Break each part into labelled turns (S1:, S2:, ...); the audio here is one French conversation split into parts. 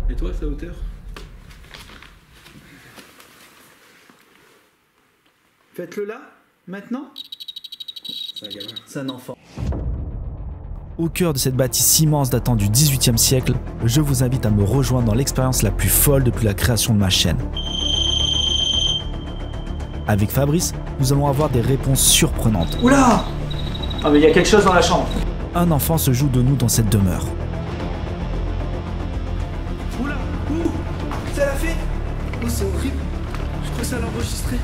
S1: Et toi, c'est à hauteur?
S2: Faites-le là, maintenant.
S1: C'est un gamin.
S2: C'est un enfant.
S3: Au cœur de cette bâtisse immense datant du XVIIIe siècle, je vous invite à me rejoindre dans l'expérience la plus folle depuis la création de ma chaîne. Avec Fabrice, nous allons avoir des réponses surprenantes.
S2: Oula! Ah mais il y a quelque chose dans la chambre.
S3: Un enfant se joue de nous dans cette demeure.
S2: Oula! Ouh! Ça l'a fait! Oh c'est horrible! Je crois que ça l'a enregistré.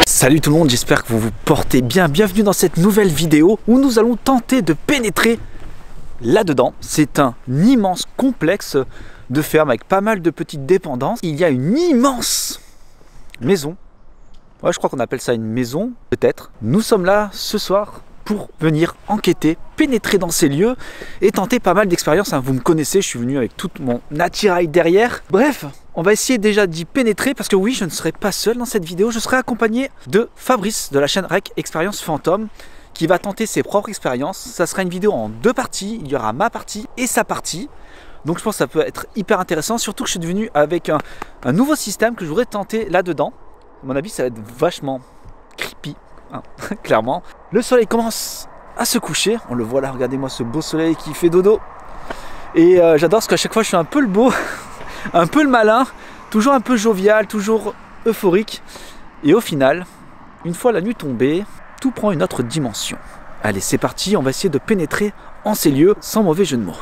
S3: Salut tout le monde, j'espère que vous vous portez bien. Bienvenue dans cette nouvelle vidéo où nous allons tenter de pénétrer là-dedans. C'est un immense complexe de ferme avec pas mal de petites dépendances. Il y a une immense maison. Ouais, je crois qu'on appelle ça une maison, peut-être. Nous sommes là ce soir pour venir enquêter, pénétrer dans ces lieux et tenter pas mal d'expériences. Vous me connaissez, je suis venu avec tout mon attirail derrière. Bref, on va essayer déjà d'y pénétrer parce que oui, je ne serai pas seul dans cette vidéo. Je serai accompagné de Fabrice de la chaîne Rec Expérience Fantôme qui va tenter ses propres expériences. Ça sera une vidéo en deux parties. Il y aura ma partie et sa partie. Donc je pense que ça peut être hyper intéressant. Surtout que je suis devenu avec un nouveau système que je voudrais tenter là-dedans. À mon avis, ça va être vachement creepy. Clairement. Le soleil commence à se coucher. On le voit là, regardez-moi ce beau soleil qui fait dodo. Et j'adore parce qu'à chaque fois je suis un peu le beau, un peu le malin, toujours un peu jovial, toujours euphorique. Et au final, une fois la nuit tombée, tout prend une autre dimension. Allez, c'est parti, on va essayer de pénétrer en ces lieux sans mauvais jeu de mots.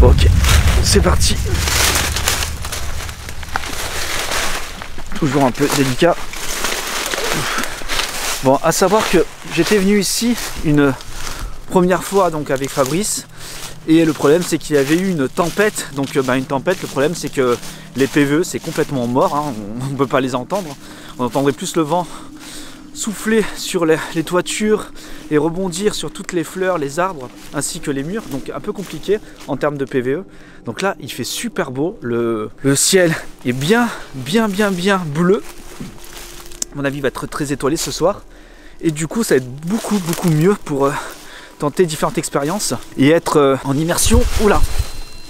S3: Ok, c'est parti. Toujours un peu délicat. Bon, à savoir que j'étais venu ici une première fois donc avec Fabrice et le problème c'est qu'il y avait eu une tempête. Donc une tempête, le problème c'est que les PVE c'est complètement mort, hein, on ne peut pas les entendre. On entendrait plus le vent souffler sur les toitures et rebondir sur toutes les fleurs, les arbres ainsi que les murs, donc un peu compliqué en termes de PVE. Donc là il fait super beau, le ciel est bien bleu, à mon avis il va être très étoilé ce soir et du coup ça va être beaucoup mieux pour tenter différentes expériences et être en immersion, oula,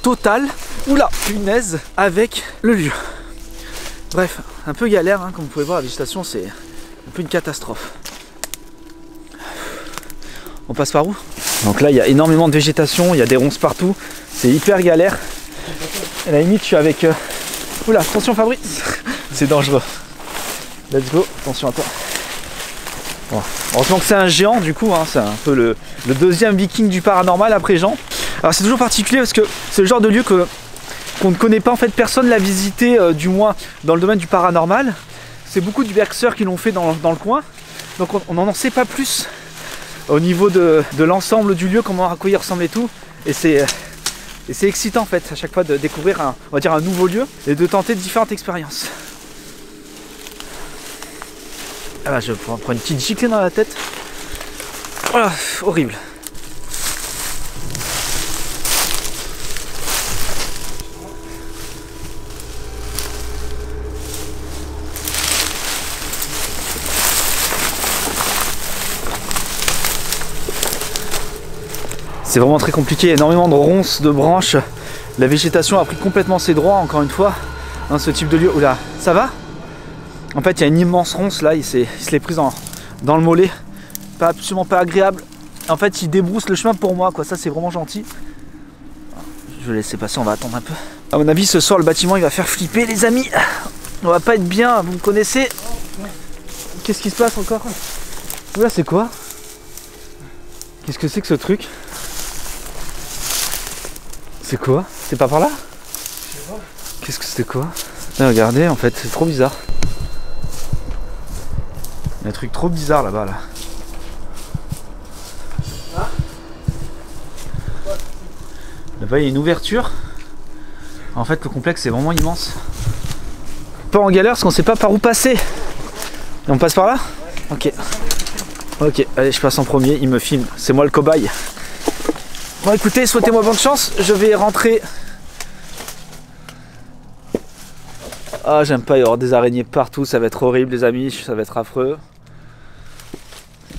S3: totale, oula, punaise, avec le lieu. Bref, un peu galère, hein, comme vous pouvez voir la végétation c'est un peu une catastrophe. On passe par où? Donc là il y a énormément de végétation, il y a des ronces partout, c'est hyper galère. À la limite je suis avec... Oula, attention Fabrice, c'est dangereux. Let's go, attention à toi. Bon. Heureusement que c'est un géant du coup, hein, c'est un peu le deuxième viking du paranormal après Jean. Alors c'est toujours particulier parce que c'est le genre de lieu qu'on ne connaît pas, en fait personne l'a visité, du moins dans le domaine du paranormal. C'est beaucoup de berceurs qui l'ont fait dans le coin, donc on n'en sait pas plus au niveau de l'ensemble du lieu, comment à quoi il ressemble et tout, et c'est excitant en fait à chaque fois de découvrir on va dire un nouveau lieu et de tenter différentes expériences. Ah bah, je vais prendre une petite giclée dans la tête. Voilà, horrible. C'est vraiment très compliqué, énormément de ronces, de branches. La végétation a pris complètement ses droits, encore une fois, dans ce type de lieu. Oula, ça va? En fait, il y a une immense ronce là, il se l'est prise dans le mollet. Absolument pas agréable. En fait, il débrousse le chemin pour moi, quoi. Ça, c'est vraiment gentil. Je vais laisser passer, on va attendre un peu. À mon avis, ce soir, le bâtiment, il va faire flipper, les amis. On va pas être bien, vous me connaissez. Qu'est-ce qui se passe encore? Oula, c'est quoi? Qu'est-ce que c'est que ce truc? C'est quoi? C'est pas par là? Qu'est-ce que c'était quoi? Là, regardez, en fait, c'est trop bizarre. Il y a un truc trop bizarre là-bas, là. Là-bas, il y a une ouverture. En fait, le complexe est vraiment immense. Pas en galère parce qu'on sait pas par où passer. Et on passe par là? Ok. Ok, allez, je passe en premier, il me filme, c'est moi le cobaye. Bon écoutez, souhaitez-moi bonne chance, je vais rentrer. Ah, j'aime pas y avoir des araignées partout, ça va être horrible les amis, ça va être affreux.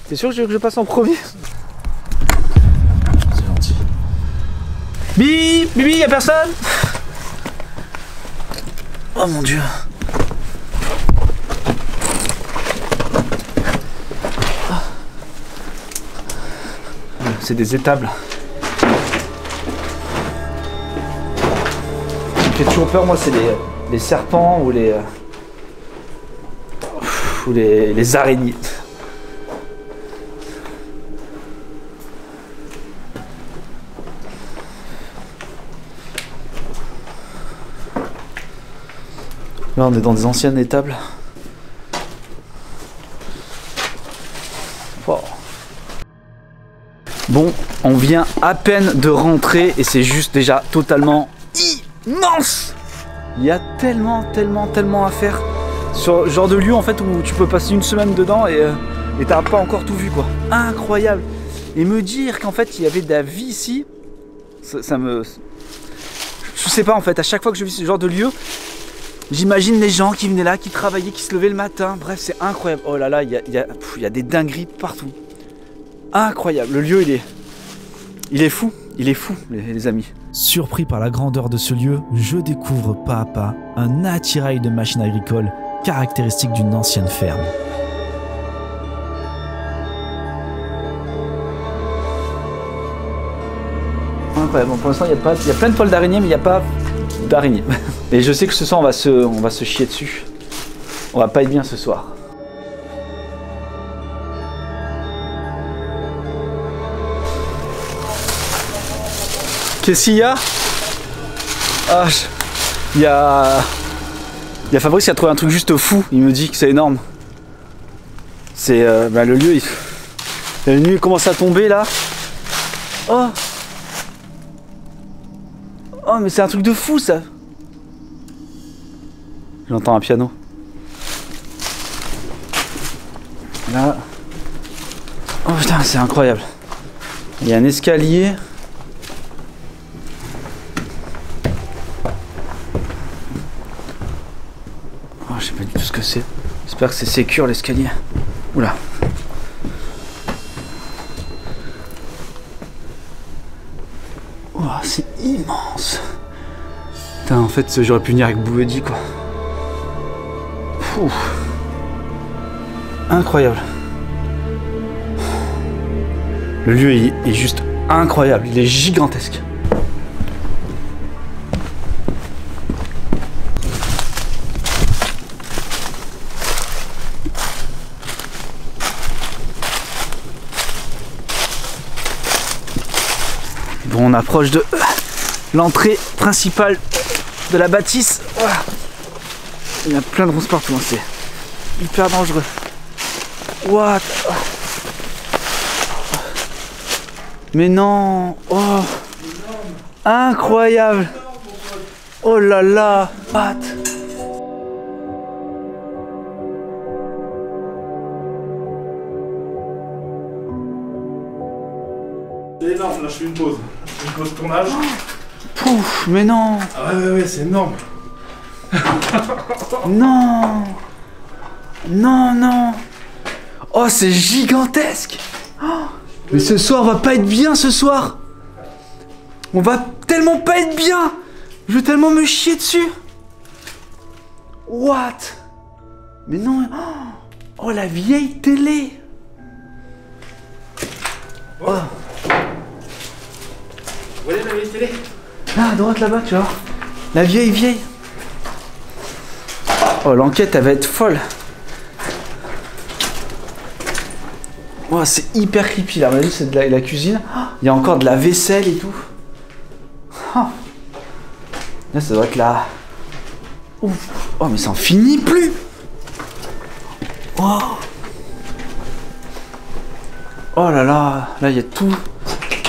S3: T'es sûr que je passe en premier? C'est gentil. Bibi, Bibi, y'a personne? Oh mon dieu. C'est des étables. Ce qui me fait toujours peur, moi, c'est les serpents ou les araignées. Là, on est dans des anciennes étables. Wow. Bon, on vient à peine de rentrer et c'est juste déjà totalement immense. Il y a tellement à faire sur ce genre de lieu en fait où tu peux passer une semaine dedans et t'as pas encore tout vu quoi. Incroyable. Et me dire qu'en fait il y avait de la vie ici, ça me... Je sais pas en fait, à chaque fois que je vis ce genre de lieu, j'imagine les gens qui venaient là, qui travaillaient, qui se levaient le matin. Bref, c'est incroyable. Oh là là, il y a des dingueries partout. Incroyable. Le lieu, il est fou. Il est fou, les amis. Surpris par la grandeur de ce lieu, je découvre pas à pas un attirail de machines agricoles caractéristique d'une ancienne ferme. Incroyable. Bon, pour l'instant, il y a plein de poils d'araignée, mais il n'y a pas d'araignée. Et je sais que ce soir, on va se chier dessus. On va pas être bien ce soir. Qu'est-ce qu'il y a? Ah, il y a Fabrice qui a trouvé un truc juste fou. Il me dit que c'est énorme. C'est le lieu. La nuit commence à tomber là. Oh, oh mais c'est un truc de fou ça. J'entends un piano. Là. Oh putain, c'est incroyable. Il y a un escalier. Oh, je sais pas du tout ce que c'est. J'espère que c'est sécure l'escalier. Oula. Oh, c'est immense. Putain, en fait, j'aurais pu venir avec Bouedi quoi. Ouh. Incroyable. Le lieu est juste incroyable, il est gigantesque. Bon, on approche de l'entrée principale de la bâtisse. Voilà. Il y a plein de ronces partout, hein. C'est hyper dangereux. What? Mais non. Oh, incroyable. Oh là là. What?
S2: C'est énorme, là je fais une pause. Une pause tournage.
S3: Pouf, mais non.
S2: Ah ouais, c'est énorme.
S3: Non. Non, non. Oh, c'est gigantesque. Oh, mais ce soir, on va pas être bien ce soir. On va tellement pas être bien. Je vais tellement me chier dessus. What? Mais non. Oh, la vieille télé. Oh.
S2: Vous voyez la vieille télé?
S3: Là, à droite, là-bas, tu vois. La vieille. Oh, l'enquête, elle va être folle. Oh, c'est hyper creepy, là. On a dit c'est de la cuisine. Il y a encore de la vaisselle et tout. Oh. Là, ça doit être la... Ouf. Oh, mais ça en finit plus. Oh. Oh là là. Là, il y a tout.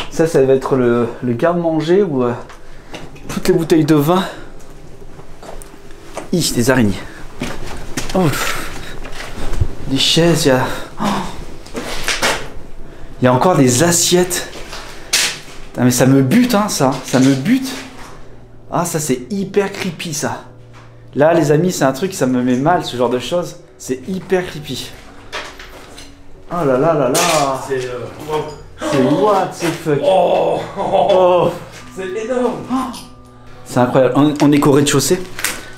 S3: Ça va être le garde-manger ou toutes les bouteilles de vin. Des araignées. Oh. Des chaises, il y a... Oh. Il y a encore des assiettes. Putain, mais ça me bute, hein, ça. Ça me bute. Ah, ça, c'est hyper creepy, ça. Là, les amis, c'est un truc, ça me met mal, ce genre de choses. C'est hyper creepy. Oh là là là là.
S2: C'est wow.
S3: C'est what the fuck.
S2: Oh, c'est énorme.
S3: C'est incroyable. On est qu'au rez-de-chaussée.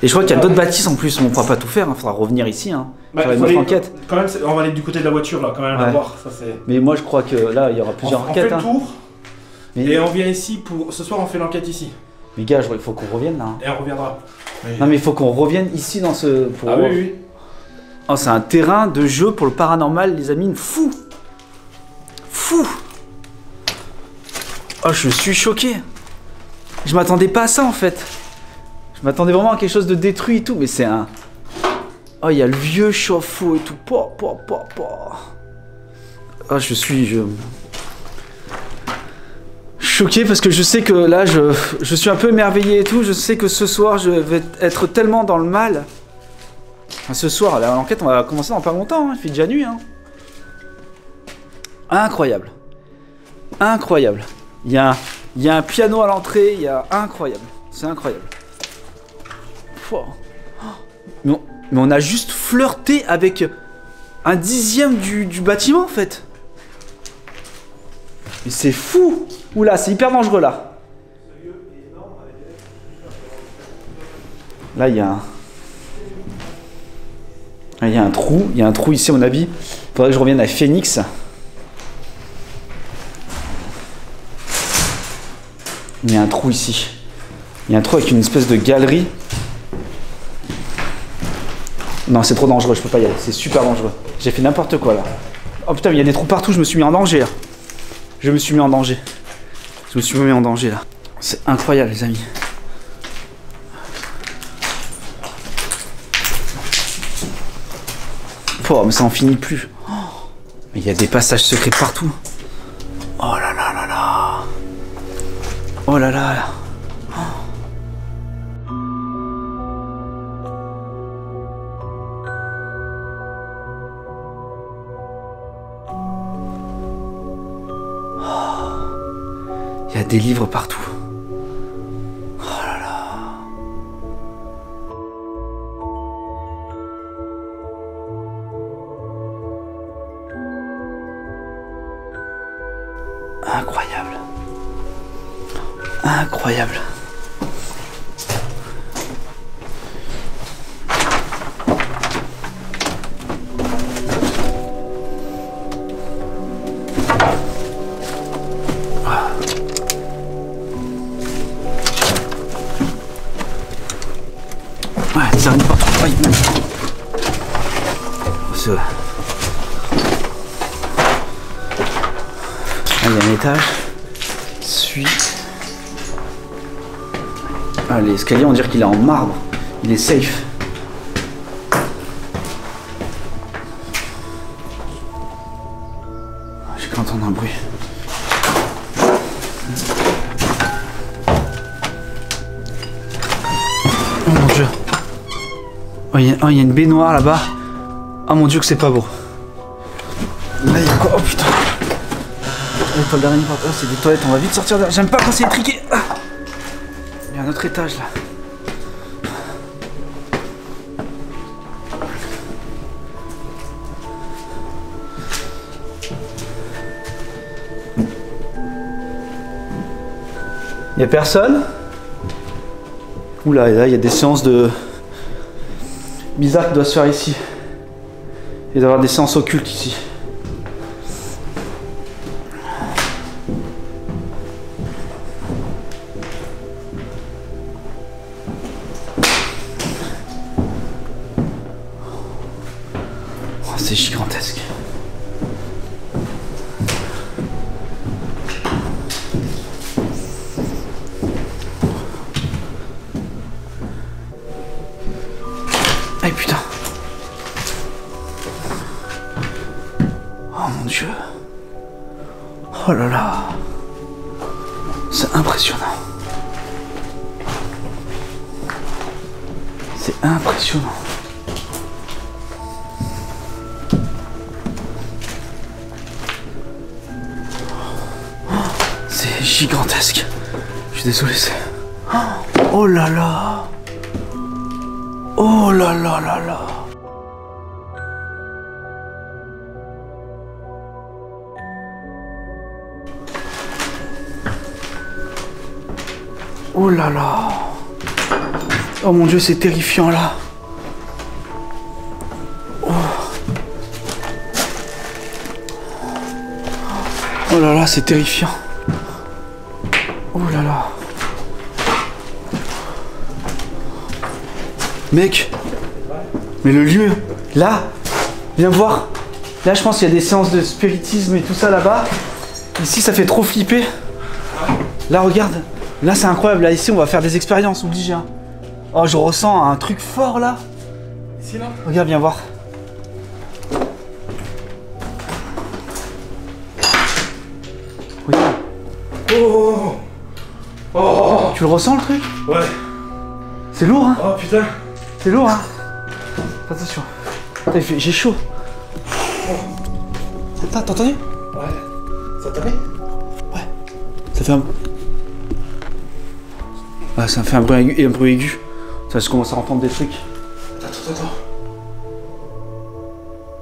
S3: Et je crois qu'il y a d'autres bâtisses en plus. On ne pourra pas tout faire. Il faudra revenir ici. Hein. Faire une autre enquête.
S2: Quand même, on va aller du côté de la voiture là, quand même, à voir. Ça,
S3: mais moi, je crois que là, il y aura plusieurs enquêtes.
S2: On fait le tour.
S3: Mais...
S2: Et on vient ici pour. Ce soir, on fait l'enquête ici.
S3: Mais gars, il faut qu'on revienne là. Hein.
S2: Et on reviendra. Oui.
S3: Non, mais il faut qu'on revienne ici dans ce. Pour
S2: oui, oui.
S3: Oh, c'est un terrain de jeu pour le paranormal, les amis. Fou. Fou. Oh, je suis choqué. Je m'attendais pas à ça en fait. Je m'attendais vraiment à quelque chose de détruit et tout, mais c'est un... Oh, il y a le vieux chauffe-eau et tout. Oh, je suis choqué parce que je sais que là, je suis un peu émerveillé et tout. Je sais que ce soir, je vais être tellement dans le mal. Enfin, ce soir, l'enquête, on va commencer dans pas longtemps. Hein. Il fait déjà nuit. Hein. Incroyable. Incroyable. Il y a un piano à l'entrée. Il y a... Incroyable. C'est incroyable. Mais on a juste flirté avec un dixième du bâtiment en fait. Mais c'est fou. Oula, c'est hyper dangereux là. Là, il y a un trou. Il y a un trou ici à mon avis. Il faudrait que je revienne à Phoenix. Il y a un trou ici. Il y a un trou avec une espèce de galerie. Non, c'est trop dangereux, je peux pas y aller. C'est super dangereux. J'ai fait n'importe quoi là. Oh putain, mais il y a des trous partout, je me suis mis en danger là. Je me suis mis en danger. Là. C'est incroyable, les amis. Oh, mais ça en finit plus. Oh, mais il y a des passages secrets partout. Oh là là là là. Oh là là là. Il y a des livres partout. Oh là là. Incroyable. Incroyable. Ça arrive partout. Aïe. Il y a un étage. Suis. Ah, l'escalier, on dirait qu'il est en marbre. Il est safe. J'ai cru entendre un bruit. Oh mon dieu. Oh, il y a une baignoire là-bas. Oh mon dieu que c'est pas beau. Là il y a quoi? Oh putain. Les toiles d'araignée partout. Oh, c'est des toilettes, on va vite sortir de là. J'aime pas quand c'est étriqué. Ah. Il y a un autre étage là. Il y a personne? Oula, là il y a des séances de... bizarres qui doivent se faire ici. Et d'avoir des séances occultes ici. Oh, c'est gigantesque. Ah putain. Oh mon dieu. Oh là là. C'est impressionnant. C'est impressionnant. C'est gigantesque. Je suis désolé, c'est... Oh là là. Oh là là là là. Oh là là. Oh mon Dieu, c'est terrifiant là. Oh. Oh là là, c'est terrifiant. Oh là là. Mec, mais le lieu, là, viens voir. Là, je pense qu'il y a des séances de spiritisme et tout ça là-bas. Ici, ça fait trop flipper. Là, regarde. Là, c'est incroyable. Là, ici, on va faire des expériences obligées. Hein. Oh, je ressens un truc fort là.
S2: Ici, là?
S3: Regarde, viens voir. Regarde.
S2: Oh! Oh!
S3: Tu le ressens le truc?
S2: Ouais.
S3: C'est lourd, hein?
S2: Oh putain!
S3: C'est lourd, hein? Attention. J'ai chaud. T'as entendu?
S2: Ouais. Ça t'a mis?
S3: Ouais. Ça fait un... Ah, ça fait un bruit aigu. Ça, je commence à entendre des trucs.
S2: Attends.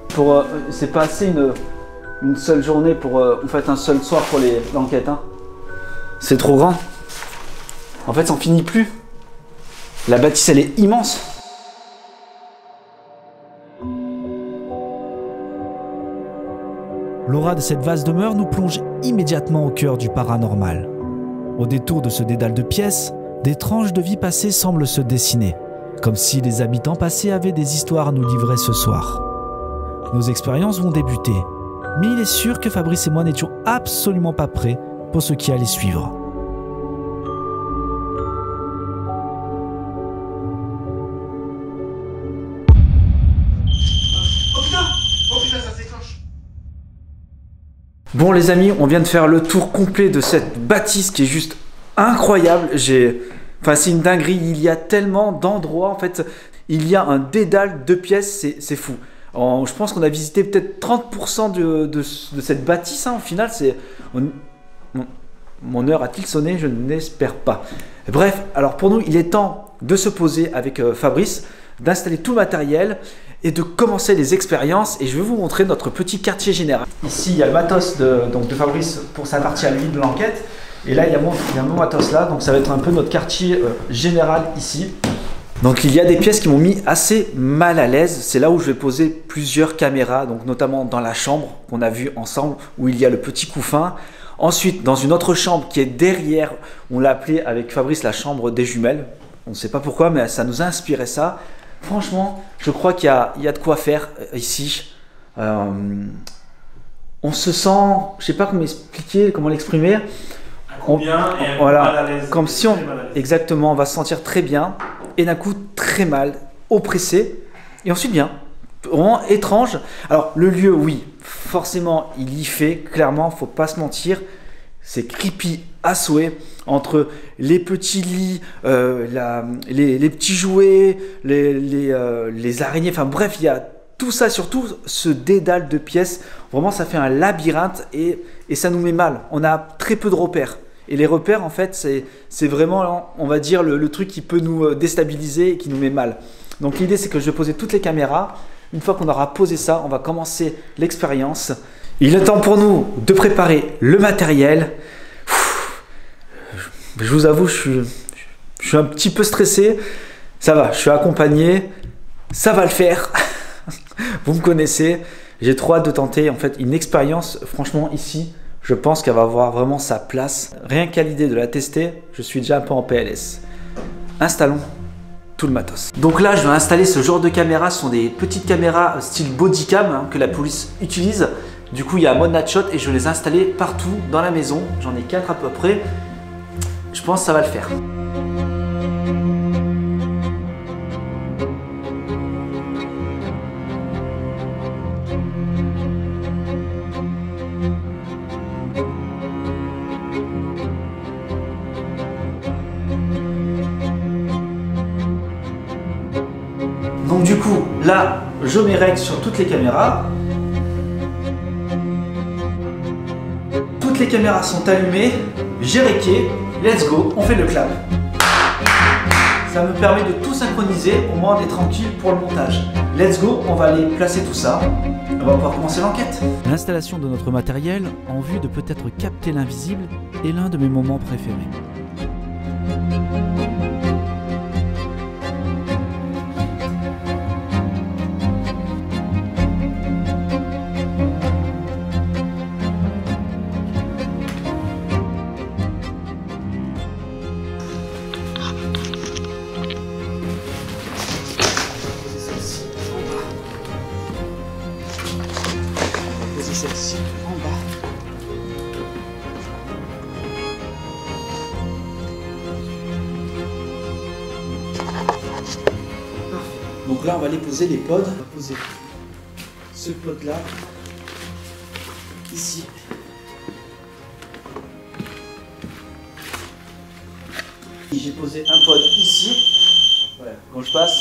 S3: Pour... c'est pas assez une seule journée pour... en fait, un seul soir pour l'enquête, hein. C'est trop grand. En fait, ça en finit plus. La bâtisse, elle est immense.
S4: L'aura de cette vaste demeure nous plonge immédiatement au cœur du paranormal. Au détour de ce dédale de pièces, des tranches de vie passées semblent se dessiner, comme si les habitants passés avaient des histoires à nous livrer ce soir. Nos expériences vont débuter, mais il est sûr que Fabrice et moi n'étions absolument pas prêts pour ce qui allait suivre.
S2: Oh putain, ça s'éclenche!
S3: Bon les amis, on vient de faire le tour complet de cette bâtisse qui est juste incroyable. Enfin, c'est une dinguerie, il y a tellement d'endroits, en fait, il y a un dédale de pièces, c'est fou. Je pense qu'on a visité peut-être 30% de cette bâtisse, hein, au final, mon heure a-t-il sonné? Je n'espère pas. Bref, alors pour nous, il est temps de se poser avec Fabrice, d'installer tout le matériel et de commencer les expériences. Et je vais vous montrer notre petit quartier général. Ici, il y a le matos de Fabrice pour sa partie à lui de l'enquête. Et là, il y a mon matos là, donc ça va être un peu notre quartier général ici. Donc il y a des pièces qui m'ont mis assez mal à l'aise. C'est là où je vais poser plusieurs caméras, donc notamment dans la chambre qu'on a vue ensemble, où il y a le petit couffin. Ensuite, dans une autre chambre qui est derrière, on l'a appelée avec Fabrice la chambre des jumelles. On ne sait pas pourquoi, mais ça nous a inspiré ça. Franchement, je crois qu'il y a de quoi faire ici. On se sent, je sais pas comment expliquer, comment l'exprimer.
S2: Bien et
S3: voilà,
S2: mal à l'aise.
S3: comme si on, exactement, on va se sentir très bien et d'un coup très mal, oppressé et ensuite bien, vraiment étrange. Alors le lieu, oui, forcément, il y fait clairement, faut pas se mentir, c'est creepy à souhait entre les petits lits, les petits jouets, les araignées, enfin bref, il y a tout ça, surtout ce dédale de pièces. Vraiment, ça fait un labyrinthe et ça nous met mal. On a très peu de repères. Et les repères, en fait, c'est vraiment, on va dire, le truc qui peut nous déstabiliser et qui nous met mal. Donc l'idée, c'est que je vais poser toutes les caméras. Une fois qu'on aura posé ça, on va commencer l'expérience. Il est temps pour nous de préparer le matériel. Je vous avoue, je suis un petit peu stressé. Ça va, je suis accompagné. Ça va le faire. Vous me connaissez. J'ai trop hâte de tenter en fait une expérience. Franchement, ici, je pense qu'elle va avoir vraiment sa place. Rien qu'à l'idée de la tester, je suis déjà un peu en PLS. Installons tout le matos. Donc là, je vais installer ce genre de caméra. Ce sont des petites caméras style bodycam hein, que la police utilise. Du coup, il y a un mode night shot et je vais les installer partout dans la maison. J'en ai 4 à peu près. Je pense que ça va le faire. Donc du coup, là, je mets règle sur toutes les caméras. Toutes les caméras sont allumées. j'ai réqué, let's go, on fait le clap. Ça me permet de tout synchroniser, au moins d'être tranquille pour le montage. Let's go, on va aller placer tout ça. On va pouvoir commencer l'enquête. L'installation de notre matériel en vue de peut-être capter l'invisible est l'un de mes moments préférés. Celle-ci en bas. Donc là on va aller poser les pods. On va poser ce pod là ici. J'ai posé un pod ici. Voilà, quand je passe,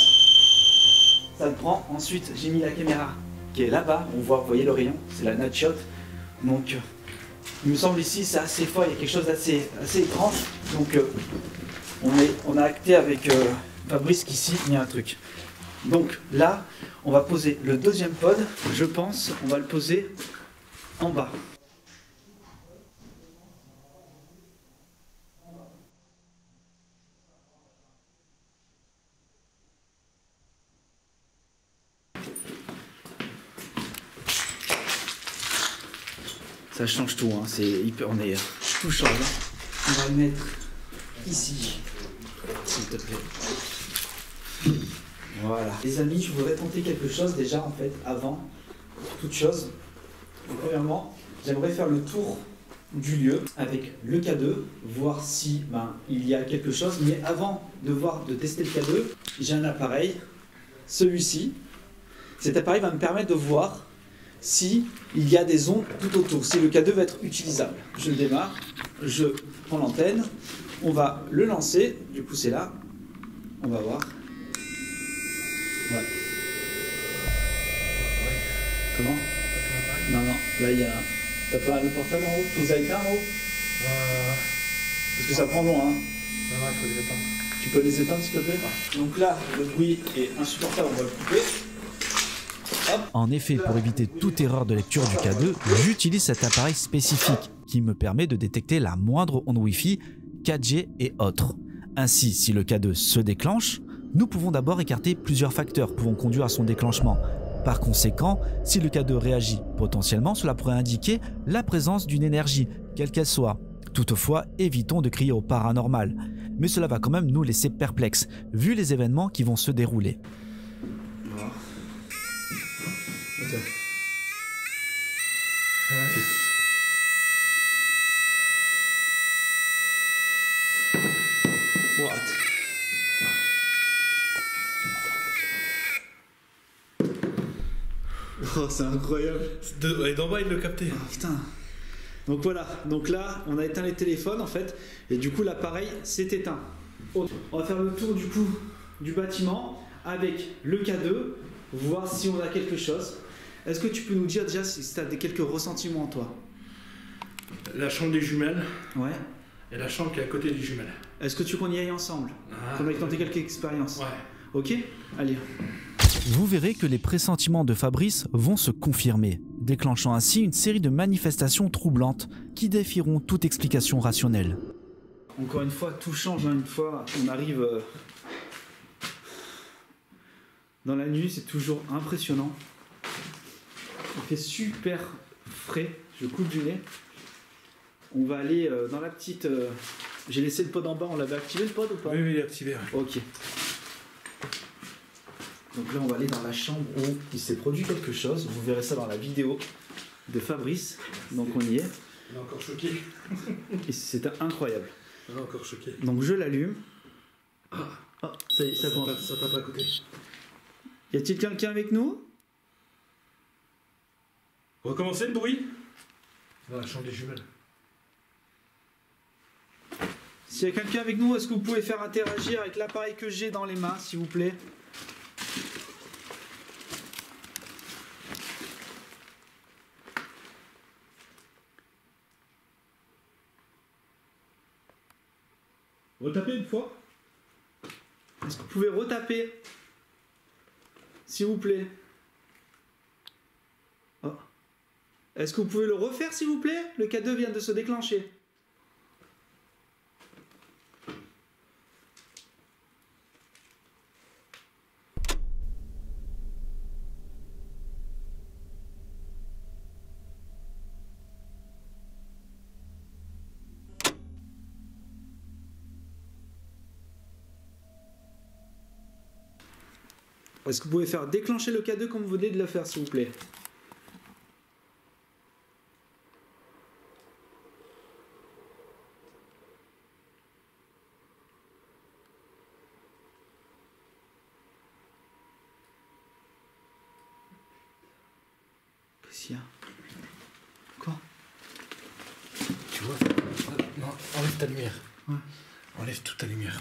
S3: ça le prend. Ensuite j'ai mis la caméra qui est là-bas, on voit, vous voyez le rayon, c'est la night shot. Donc il me semble ici c'est assez fort, il y a quelque chose d'assez étrange. Donc on a acté avec Fabrice qu'ici il y a un truc. Donc là, on va poser le deuxième pod, je pense, on va le poser en bas. Ça change tout, hein. C'est hyper, on est tout change. Hein. On va le mettre ici, s'il te plaît. Voilà. Les amis, je voudrais tenter quelque chose déjà en fait, avant toute chose. Premièrement, j'aimerais faire le tour du lieu avec le K2, voir si il y a quelque chose. Mais avant de tester le K2, j'ai un appareil, celui-ci. Cet appareil va me permettre de voir si il y a des ondes tout autour, si le K2 va être utilisable. Je le démarre, je prends l'antenne, on va le lancer, du coup c'est là, on va voir. Ouais. Comment? Non, là il y a... T'as pas le portable en haut? Tu les as éteints en haut? Parce que ça prend long, hein.
S2: Non, il faut les éteindre.
S3: Tu peux les éteindre s'il te plaît? Donc là, le bruit est insupportable, on va le couper.
S4: En effet, pour éviter toute erreur de lecture du K2, j'utilise cet appareil spécifique qui me permet de détecter la moindre onde Wi-Fi, 4G et autres. Ainsi, si le K2 se déclenche, nous pouvons d'abord écarter plusieurs facteurs pouvant conduire à son déclenchement. Par conséquent, si le K2 réagit potentiellement, cela pourrait indiquer la présence d'une énergie, quelle qu'elle soit. Toutefois, évitons de crier au paranormal. Mais cela va quand même nous laisser perplexes, vu les événements qui vont se dérouler.
S1: Attends.
S3: What? Oh, c'est incroyable.
S2: Et d'en bas, il le captait.
S3: Oh, putain. Donc voilà, donc là, on a éteint les téléphones en fait, et du coup l'appareil s'est éteint. On va faire le tour du coup du bâtiment avec le K2, voir si on a quelque chose. Est-ce que tu peux nous dire déjà si tu as quelques ressentiments en toi?
S2: La chambre des jumelles.
S3: Ouais.
S2: Et la chambre qui est à côté des jumelles.
S3: Est-ce que tu qu'on y aille ensemble? Qu'on aille tenter quelques expériences?
S2: Ouais.
S3: Ok? Allez.
S4: Vous verrez que les pressentiments de Fabrice vont se confirmer, déclenchant ainsi une série de manifestations troublantes qui défieront toute explication rationnelle.
S3: Encore une fois, tout change. Une fois, on arrive dans la nuit, c'est toujours impressionnant. Il fait super frais. Je coupe du nez. On va aller dans la petite... J'ai laissé le pod en bas. On l'avait activé le pod ou pas?
S2: Oui, il est activé. Ouais.
S3: Ok. Donc là, on va aller dans la chambre où il s'est produit quelque chose. Vous verrez ça dans la vidéo de Fabrice. Donc on y est.
S2: Il est encore choqué.
S3: Et c'était incroyable.
S2: Il est encore choqué.
S3: Donc je l'allume. Ah, ça y est, ça commence.
S2: Ça tape à côté.
S3: Y a-t-il quelqu'un avec nous?
S2: Recommencer le bruit? Dans la chambre des jumelles.
S3: S'il y a quelqu'un avec nous, est-ce que vous pouvez faire interagir avec l'appareil que j'ai dans les mains, s'il vous plaît?
S2: Retapez une fois.
S5: Est-ce que vous pouvez retaper? S'il vous plaît. Oh. Est-ce que vous pouvez le refaire, s'il vous plaît? Le K2 vient de se déclencher. Est-ce que vous pouvez faire déclencher le K2 comme vous venez de le faire, s'il vous plaît? Qu'est-ce qu'il y a? Quoi?
S2: Tu vois? Non, enlève ta lumière.
S5: Ouais.
S2: Enlève toute ta lumière.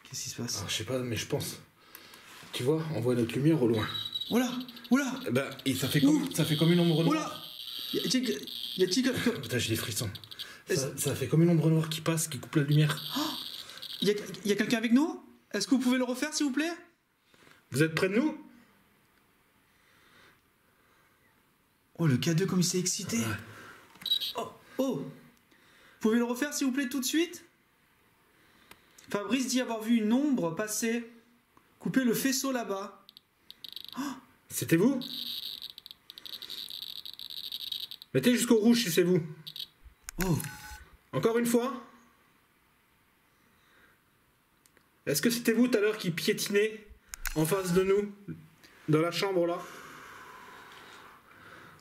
S5: Qu'est-ce qui se passe?
S2: Alors, je sais pas, mais je pense. Tu vois, on voit notre lumière au loin.
S5: Oula! Oula!
S2: Bah, et ça fait comme une ombre noire.
S5: Oula! Y a-t-il que...
S2: Putain, j'ai des frissons. Ça fait comme une ombre noire qui passe, qui coupe la lumière.
S5: Y a quelqu'un avec nous? Est-ce que vous pouvez le refaire, s'il vous plaît?
S2: Vous êtes près de nous?
S5: Oh, le K2 comme il s'est excité.
S2: Ouais.
S5: Oh, oh! Vous pouvez le refaire, s'il vous plaît, tout de suite? Fabrice dit avoir vu une ombre passer, couper le faisceau là-bas. Oh,
S2: C'était vous? Mettez jusqu'au rouge si c'est vous.
S5: oh,
S2: Encore une fois? Est-ce que c'était vous tout à l'heure qui piétinait en face de nous? Dans la chambre là?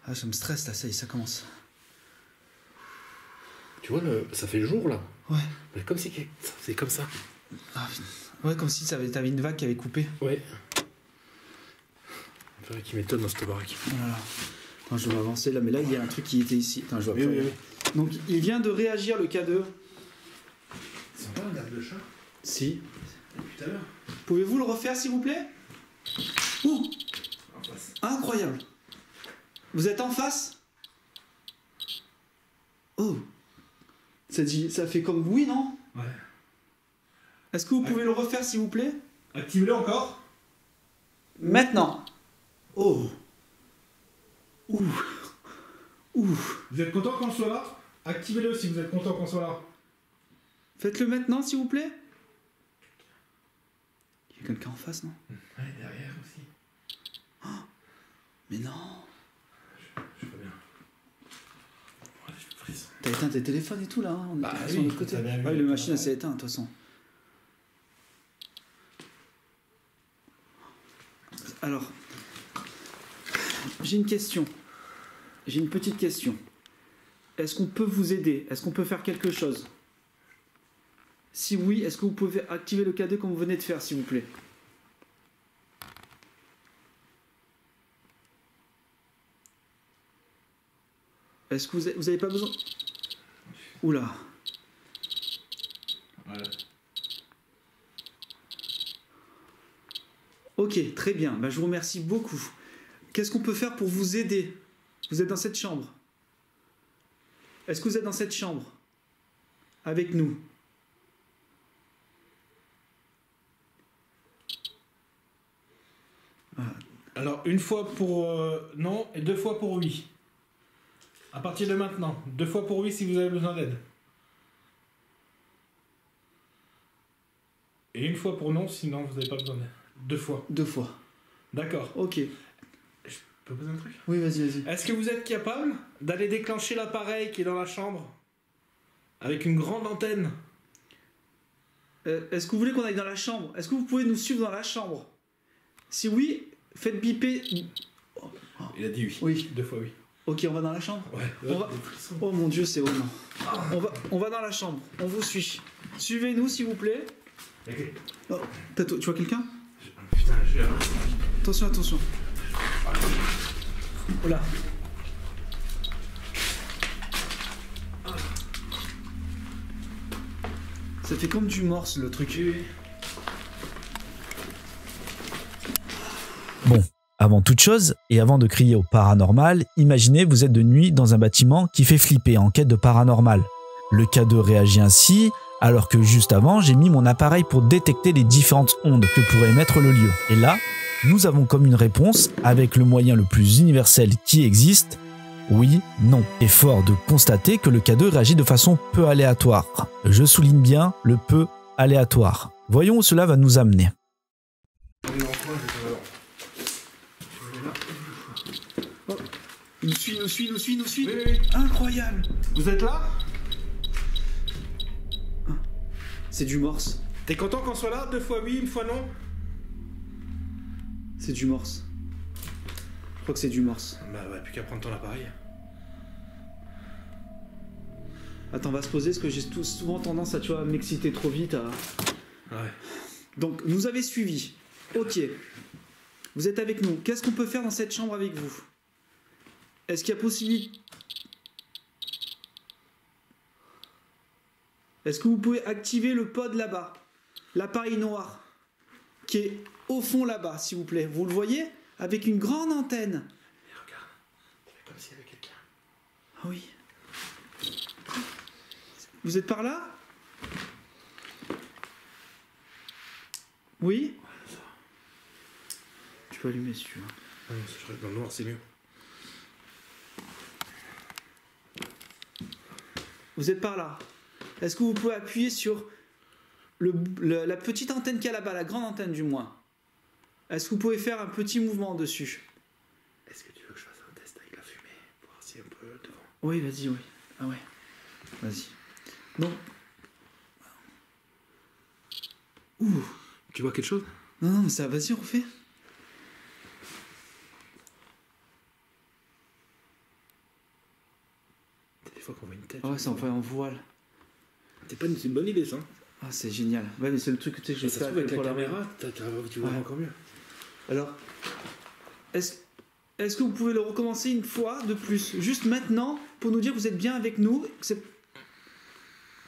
S5: ah, ça me stresse là, ça commence.
S2: Tu vois, ça fait jour là.
S5: Ouais.
S2: Mais comme si c'est comme ça.
S5: Ah, ouais, comme si t'avais une vague qui avait coupé.
S2: Ouais. Il faudrait qu'il m'étonne dans cette baraque.
S5: Oh là là. Attends, je vais avancer là, mais là il y a un truc qui était ici. Attends, je vois
S2: Oui,
S5: plus.
S2: oui, oui.
S5: Donc il vient de réagir le K2.
S2: Ils sont pas un garde de chat
S5: Si.
S2: depuis tout à l'heure.
S5: Pouvez-vous le refaire, s'il vous plaît? Ouh!
S2: En face.
S5: Incroyable. Vous êtes en face? Oh. Ça fait comme oui, non?
S2: Ouais.
S5: Est-ce que vous pouvez le refaire, s'il vous plaît?
S2: Activez-le encore.
S5: Maintenant. Oh. Ouh. Ouh.
S2: Vous êtes content qu'on soit là? Activez-le si vous êtes content qu'on soit là.
S5: Faites-le maintenant, s'il vous plaît. Il y a quelqu'un en face, non?
S2: Ouais, derrière aussi.
S5: Mais non.
S2: Je suis pas bien. Ouais, je suis frisson.
S5: T'as éteint tes téléphones et tout, là, hein? On est
S2: Bah
S5: sur
S2: oui,
S5: l'autre côté.
S2: t'as bien vu.
S5: Ouais, la machine, elle s'est éteinte, de toute façon. Alors, j'ai une question. J'ai une petite question. Est-ce qu'on peut vous aider? Est-ce qu'on peut faire quelque chose? Si oui, est-ce que vous pouvez activer le K2 comme vous venez de faire, s'il vous plaît? Est-ce que vous avez pas besoin? Oula.
S2: Voilà.
S5: Ok, très bien. Bah, je vous remercie beaucoup. Qu'est-ce qu'on peut faire pour vous aider? Vous êtes dans cette chambre. Est-ce que vous êtes dans cette chambre? Avec nous?
S2: Alors, une fois pour non et 2 fois pour oui. À partir de maintenant, 2 fois pour oui si vous avez besoin d'aide. Et 1 fois pour non, sinon vous n'avez pas besoin d'aide. 2 fois.
S5: 2 fois.
S2: D'accord.
S5: Ok.
S2: Je peux poser un truc?
S5: Oui, vas-y, vas-y.
S2: Est-ce que vous êtes capable d'aller déclencher l'appareil qui est dans la chambre avec une grande antenne?
S5: Est-ce que vous voulez qu'on aille dans la chambre? Est-ce que vous pouvez nous suivre dans la chambre? Si oui, faites biper.
S2: Il a dit oui.
S5: Oui.
S2: 2 fois oui.
S5: Ok, on va dans la chambre.
S2: Ouais.
S5: On va- Oh mon Dieu, c'est horrible. On va dans la chambre. On vous suit. Suivez-nous, s'il vous plaît.
S2: Ok.
S5: Oh, tu vois quelqu'un?
S2: Putain, j'ai...
S5: Attention, attention. Oh là. Ça fait comme du morse, le truc.
S4: Bon, avant toute chose, et avant de crier au paranormal, imaginez vous êtes de nuit dans un bâtiment qui fait flipper en quête de paranormal. Le K2 réagit ainsi, alors que juste avant, j'ai mis mon appareil pour détecter les différentes ondes que pourrait émettre le lieu. Et là, nous avons comme une réponse avec le moyen le plus universel qui existe, oui, non. Et fort de constater que le K2 réagit de façon peu aléatoire. Je souligne bien le peu aléatoire. Voyons où cela va nous amener.
S5: Il nous suit.
S2: Oui.
S5: Incroyable.
S2: Vous êtes là?
S5: C'est du morse.
S2: T'es content qu'on soit là? 2 fois oui, 1 fois non?
S5: C'est du morse. Je crois que c'est du morse.
S2: Bah ouais, plus qu'à prendre ton appareil.
S5: Attends, on va se poser parce que j'ai souvent tendance à, tu vois, m'exciter trop vite.
S2: Ouais.
S5: Donc, nous avez suivis. Ok. Vous êtes avec nous. Qu'est-ce qu'on peut faire dans cette chambre avec vous? Est-ce qu'il y a possibilité... Est-ce que vous pouvez activer le pod là-bas? L'appareil noir. Qui est au fond là-bas, s'il vous plaît. Vous le voyez? Avec une grande antenne.
S2: Et regarde, c'est comme s'il y avait quelqu'un.
S5: Ah oui. Vous êtes par là? Oui? Tu peux allumer si tu veux.
S2: Ah non, je reste dans le noir, c'est mieux.
S5: Vous êtes par là. Est-ce que vous pouvez appuyer sur la petite antenne qu'il y a là-bas, la grande antenne du moins? Est-ce que vous pouvez faire un petit mouvement dessus?
S2: Est-ce que tu veux que je fasse un test avec la fumée pour voir si un peu devant?
S5: Oui, vas-y, oui. Ah ouais. Vas-y. Non. Ouh.
S2: Tu vois quelque chose?
S5: Non, mais ça, vas-y, on refait.
S2: C'est des fois qu'on voit une tête.
S5: Ah ouais, c'est enfin en voile.
S2: C'est une bonne idée ça.
S5: Ah, c'est génial. Ouais, mais c'est le truc que tu sais que j'ai
S2: Ça se
S5: fait
S2: trouve avec la
S5: pour
S2: caméra, tu vois
S5: Ouais.
S2: encore mieux.
S5: Alors, est-ce que vous pouvez le recommencer une fois de plus, juste maintenant, pour nous dire que vous êtes bien avec nous? C'est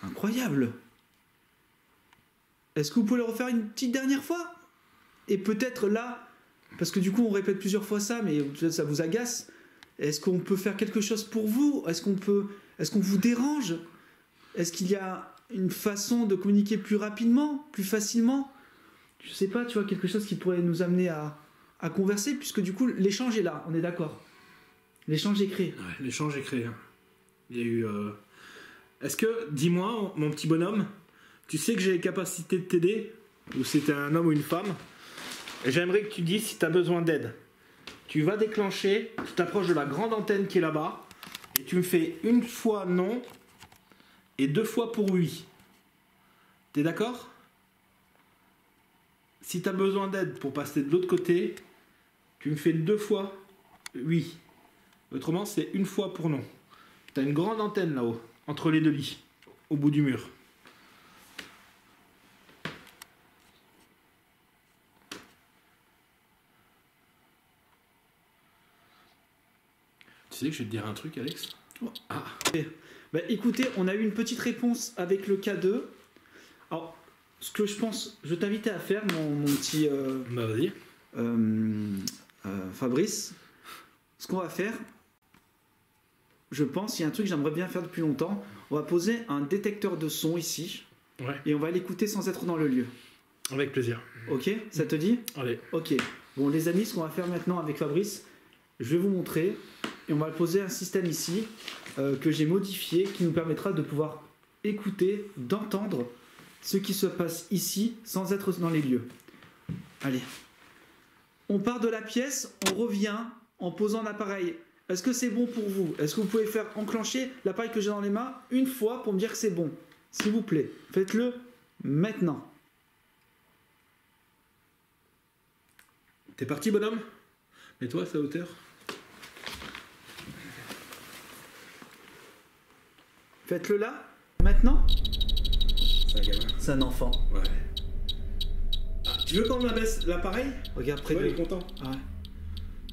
S5: incroyable. Est-ce que vous pouvez le refaire une petite dernière fois? Et peut-être là, parce que du coup on répète plusieurs fois ça, mais peut-être ça vous agace. Est-ce qu'on peut faire quelque chose pour vous? Est-ce qu'on vous dérange? Est-ce qu'il y a une façon de communiquer plus rapidement, plus facilement? Je sais pas, tu vois, quelque chose qui pourrait nous amener à converser, puisque du coup l'échange est là, on est d'accord. L'échange est créé.
S2: Ouais, l'échange est créé. Il y a eu. Est-ce que, dis-moi, mon petit bonhomme, tu sais que j'ai les capacités de t'aider? Ou si t'es un homme ou une femme? Et j'aimerais que tu dises si t'as besoin d'aide. Tu vas déclencher, tu t'approches de la grande antenne qui est là-bas, et tu me fais 1 fois non et 2 fois pour oui. T'es d'accord? Si t'as besoin d'aide pour passer de l'autre côté, tu me fais 2 fois oui. Autrement, c'est 1 fois pour non. T'as une grande antenne là-haut, entre les 2 lits, au bout du mur. Tu sais que je vais te dire un truc, Alex? Ah.
S5: Bah, écoutez, on a eu une petite réponse avec le K2. Alors, ce que je pense, je t'invitais à faire, mon petit
S2: Bah vas-y.
S5: Fabrice. Ce qu'on va faire, je pense, il y a un truc que j'aimerais bien faire depuis longtemps. On va poser un détecteur de son ici.
S2: Ouais.
S5: Et on va l'écouter sans être dans le lieu.
S2: Avec plaisir.
S5: Ok? Ça te dit?
S2: Allez.
S5: Ok. Bon, les amis, ce qu'on va faire maintenant avec Fabrice, je vais vous montrer. Et on va poser un système ici que j'ai modifié qui nous permettra de pouvoir écouter, d'entendre ce qui se passe ici sans être dans les lieux. Allez. On part de la pièce, on revient en posant l'appareil. Est-ce que c'est bon pour vous? Est-ce que vous pouvez faire enclencher l'appareil que j'ai dans les mains 1 fois pour me dire que c'est bon? S'il vous plaît, faites-le maintenant.
S2: T'es parti, bonhomme? Mets-toi à sa hauteur.
S5: Faites-le là, maintenant.
S1: C'est un gamin.
S5: C'est un enfant.
S2: Ouais. Ah, tu veux qu'on abaisse l'appareil?
S5: Regarde près de
S2: Ouais, il
S5: lui.
S2: est content.
S5: Ah ouais.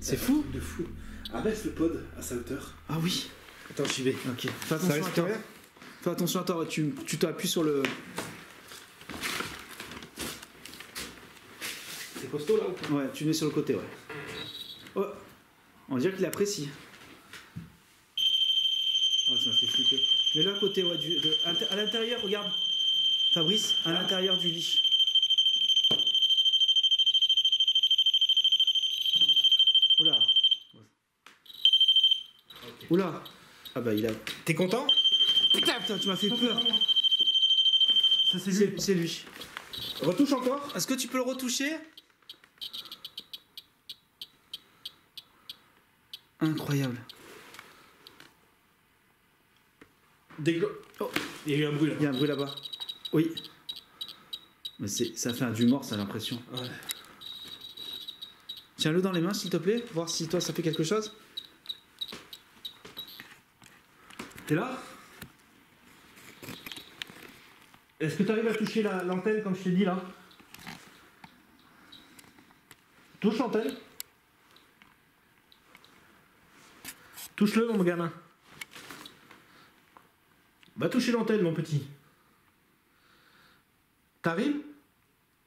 S5: C'est fou.
S2: De fou. Abaisse le pod à sa hauteur.
S5: Ah oui.
S2: Attends, j'y vais.
S5: Ok. Fais
S2: Ça
S5: attention à
S2: risque
S5: toi.
S2: rien?
S5: Fais attention à toi. Tu t'appuies sur le.
S2: C'est costaud là ou pas?
S5: Ouais, tu mets sur le côté, ouais. Oh. On dirait qu'il apprécie. Oh, ça m'a fait flipper. Mets-le à côté, ouais. À l'intérieur, regarde. Fabrice, à l'intérieur du lit. Oula. Oula. Ah bah il a...
S2: T'es content?
S5: Putain, tu m'as fait peur.
S2: Ça c'est lui.
S5: C'est lui.
S2: Retouche encore.
S5: Est-ce que tu peux le retoucher? Incroyable.
S2: Oh, il y a eu un bruit là.
S5: Il y a un bruit là-bas. Oui. Mais ça fait un du mort, ça a l'impression.
S2: Ouais.
S5: Tiens-le dans les mains, s'il te plaît. Voir si toi, ça fait quelque chose.
S2: T'es là? Est-ce que tu arrives à toucher l'antenne comme je t'ai dit là? Touche l'antenne. Touche-le mon gamin. Va toucher l'antenne mon petit. T'arrives?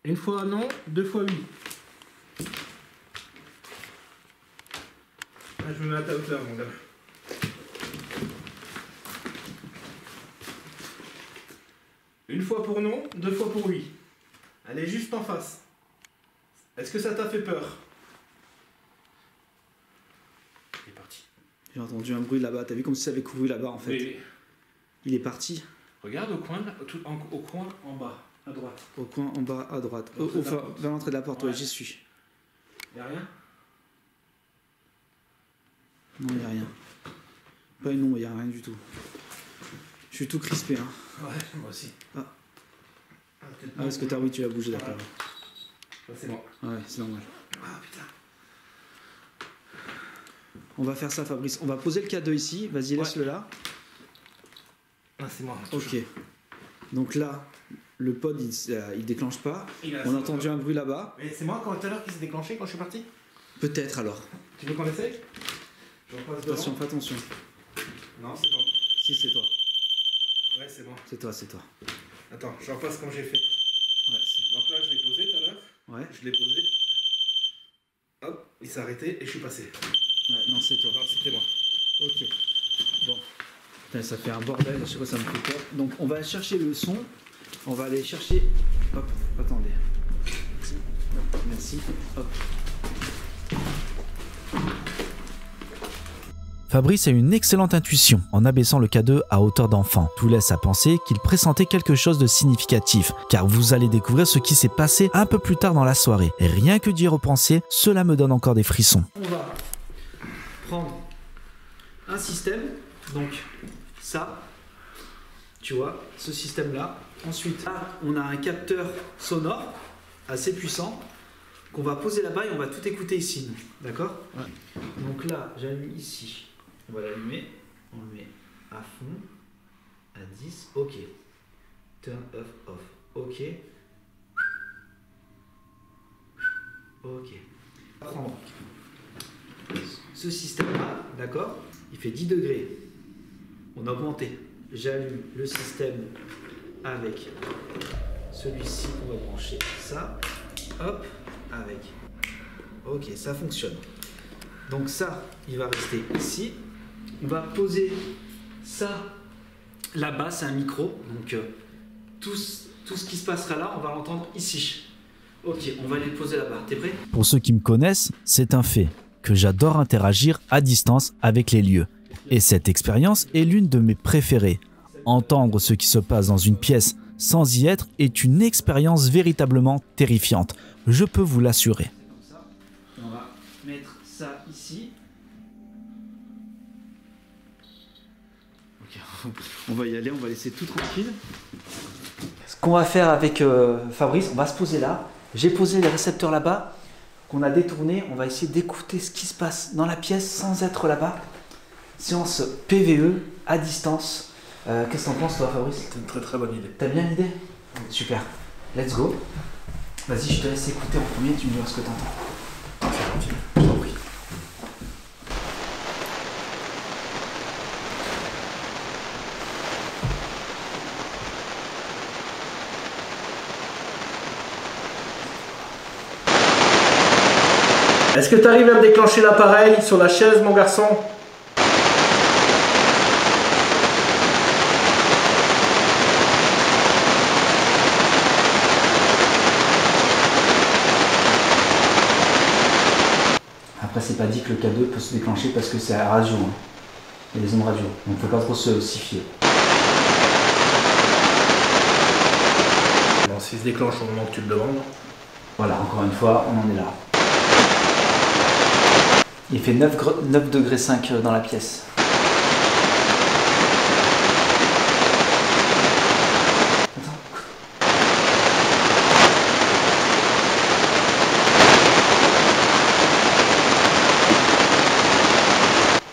S2: Une fois non, deux fois oui. Ah, je me mets à ta hauteur mon gamin. Une fois pour non, deux fois pour oui. Elle est juste en face. Est-ce que ça t'a fait peur? Il est parti.
S5: J'ai entendu un bruit là-bas. T'as vu comme si ça avait couru là-bas en fait.
S2: Oui.
S5: Il est parti.
S2: Regarde au coin, au coin en bas, à droite.
S5: Au coin en bas à droite. Enfin, vers l'entrée de la porte, ouais, j'y suis.
S2: Y'a rien?
S5: Non, il n'y a rien. Ouais, non, il n'y a rien du tout. Je suis tout crispé. Hein.
S2: Ouais, moi aussi.
S5: Ah, parce que oui, tu l'as bougé, d'accord.
S2: Ça, c'est moi.
S5: Ouais, c'est normal.
S2: Ah putain.
S5: On va faire ça, Fabrice. On va poser le cadeau ici. Vas-y, laisse-le là.
S2: Ah, c'est moi.
S5: Ok. Donc là, le pod, il déclenche pas. On a entendu un bruit là-bas.
S2: Mais c'est moi quand tout à l'heure qui s'est déclenché quand je suis parti?
S5: Peut-être alors.
S2: Tu veux qu'on essaye? Je repasse devant.
S5: Attention, fais attention.
S2: Non, c'est toi.
S5: Si, c'est toi.
S2: Ouais, c'est moi.
S5: C'est toi, c'est toi.
S2: Attends, je repasse comme j'ai fait.
S5: Ouais,
S2: Donc là, je l'ai posé tout à l'heure.
S5: ouais.
S2: Je l'ai posé. Hop, il s'est arrêté et je suis passé.
S5: Ouais, non, c'est toi.
S2: Non, c'était moi.
S5: Ok. Bon. Putain, ça fait un bordel, je sais pas, ça me fait peur. Donc on va chercher le son. On va aller chercher. Hop, attendez. Merci. Hop, merci. Hop.
S4: Fabrice a une excellente intuition en abaissant le K2 à hauteur d'enfant. Tout laisse à penser qu'il pressentait quelque chose de significatif, car vous allez découvrir ce qui s'est passé un peu plus tard dans la soirée. Et rien que d'y repenser, cela me donne encore des frissons.
S5: On va prendre un système, donc ça, tu vois, ce système-là. Ensuite, là, on a un capteur sonore assez puissant qu'on va poser là-bas et on va tout écouter ici, d'accord? Ouais. Donc là, j'allume ici. On va l'allumer, on le met à fond, à 10, ok. Turn off, ok. Ok. On va prendre ce système-là, d'accord? Il fait 10 degrés. On a augmenté. J'allume le système avec celui-ci qu'on va brancher ça. Hop, avec. Ok, ça fonctionne. Donc ça, il va rester ici. On va poser ça là-bas, c'est un micro. Donc tout ce qui se passera là, on va l'entendre ici. Ok, on va aller le poser là-bas. T'es prêt?
S4: Pour ceux qui me connaissent, c'est un fait que j'adore interagir à distance avec les lieux. Et cette expérience est l'une de mes préférées. Entendre ce qui se passe dans une pièce sans y être est une expérience véritablement terrifiante. Je peux vous l'assurer.
S5: On va mettre ça ici. Ok, on va y aller, on va laisser tout tranquille. Ce qu'on va faire avec Fabrice, on va se poser là. J'ai posé les récepteurs là-bas, qu'on a détournés. On va essayer d'écouter ce qui se passe dans la pièce sans être là-bas. Séance PVE à distance. Qu'est-ce que t'en penses toi, Fabrice?
S2: C'est une très très bonne idée.
S5: T'as bien l'idée? Super. Let's go. Vas-y, je te laisse écouter en premier, tu me diras ce que t'entends.
S2: C'est gentil. Je t'en prie. Est-ce que tu arrives à me déclencher l'appareil sur la chaise, mon garçon?
S3: pas dit que le K2 peut se déclencher parce que c'est à radio. Hein. Il y a des ondes radio, donc faut pas trop se fier.
S2: Bon, s'il se déclenche au moment que tu le demandes.
S3: Voilà, encore une fois, on en est là. Il fait 9 degrés 5 dans la pièce.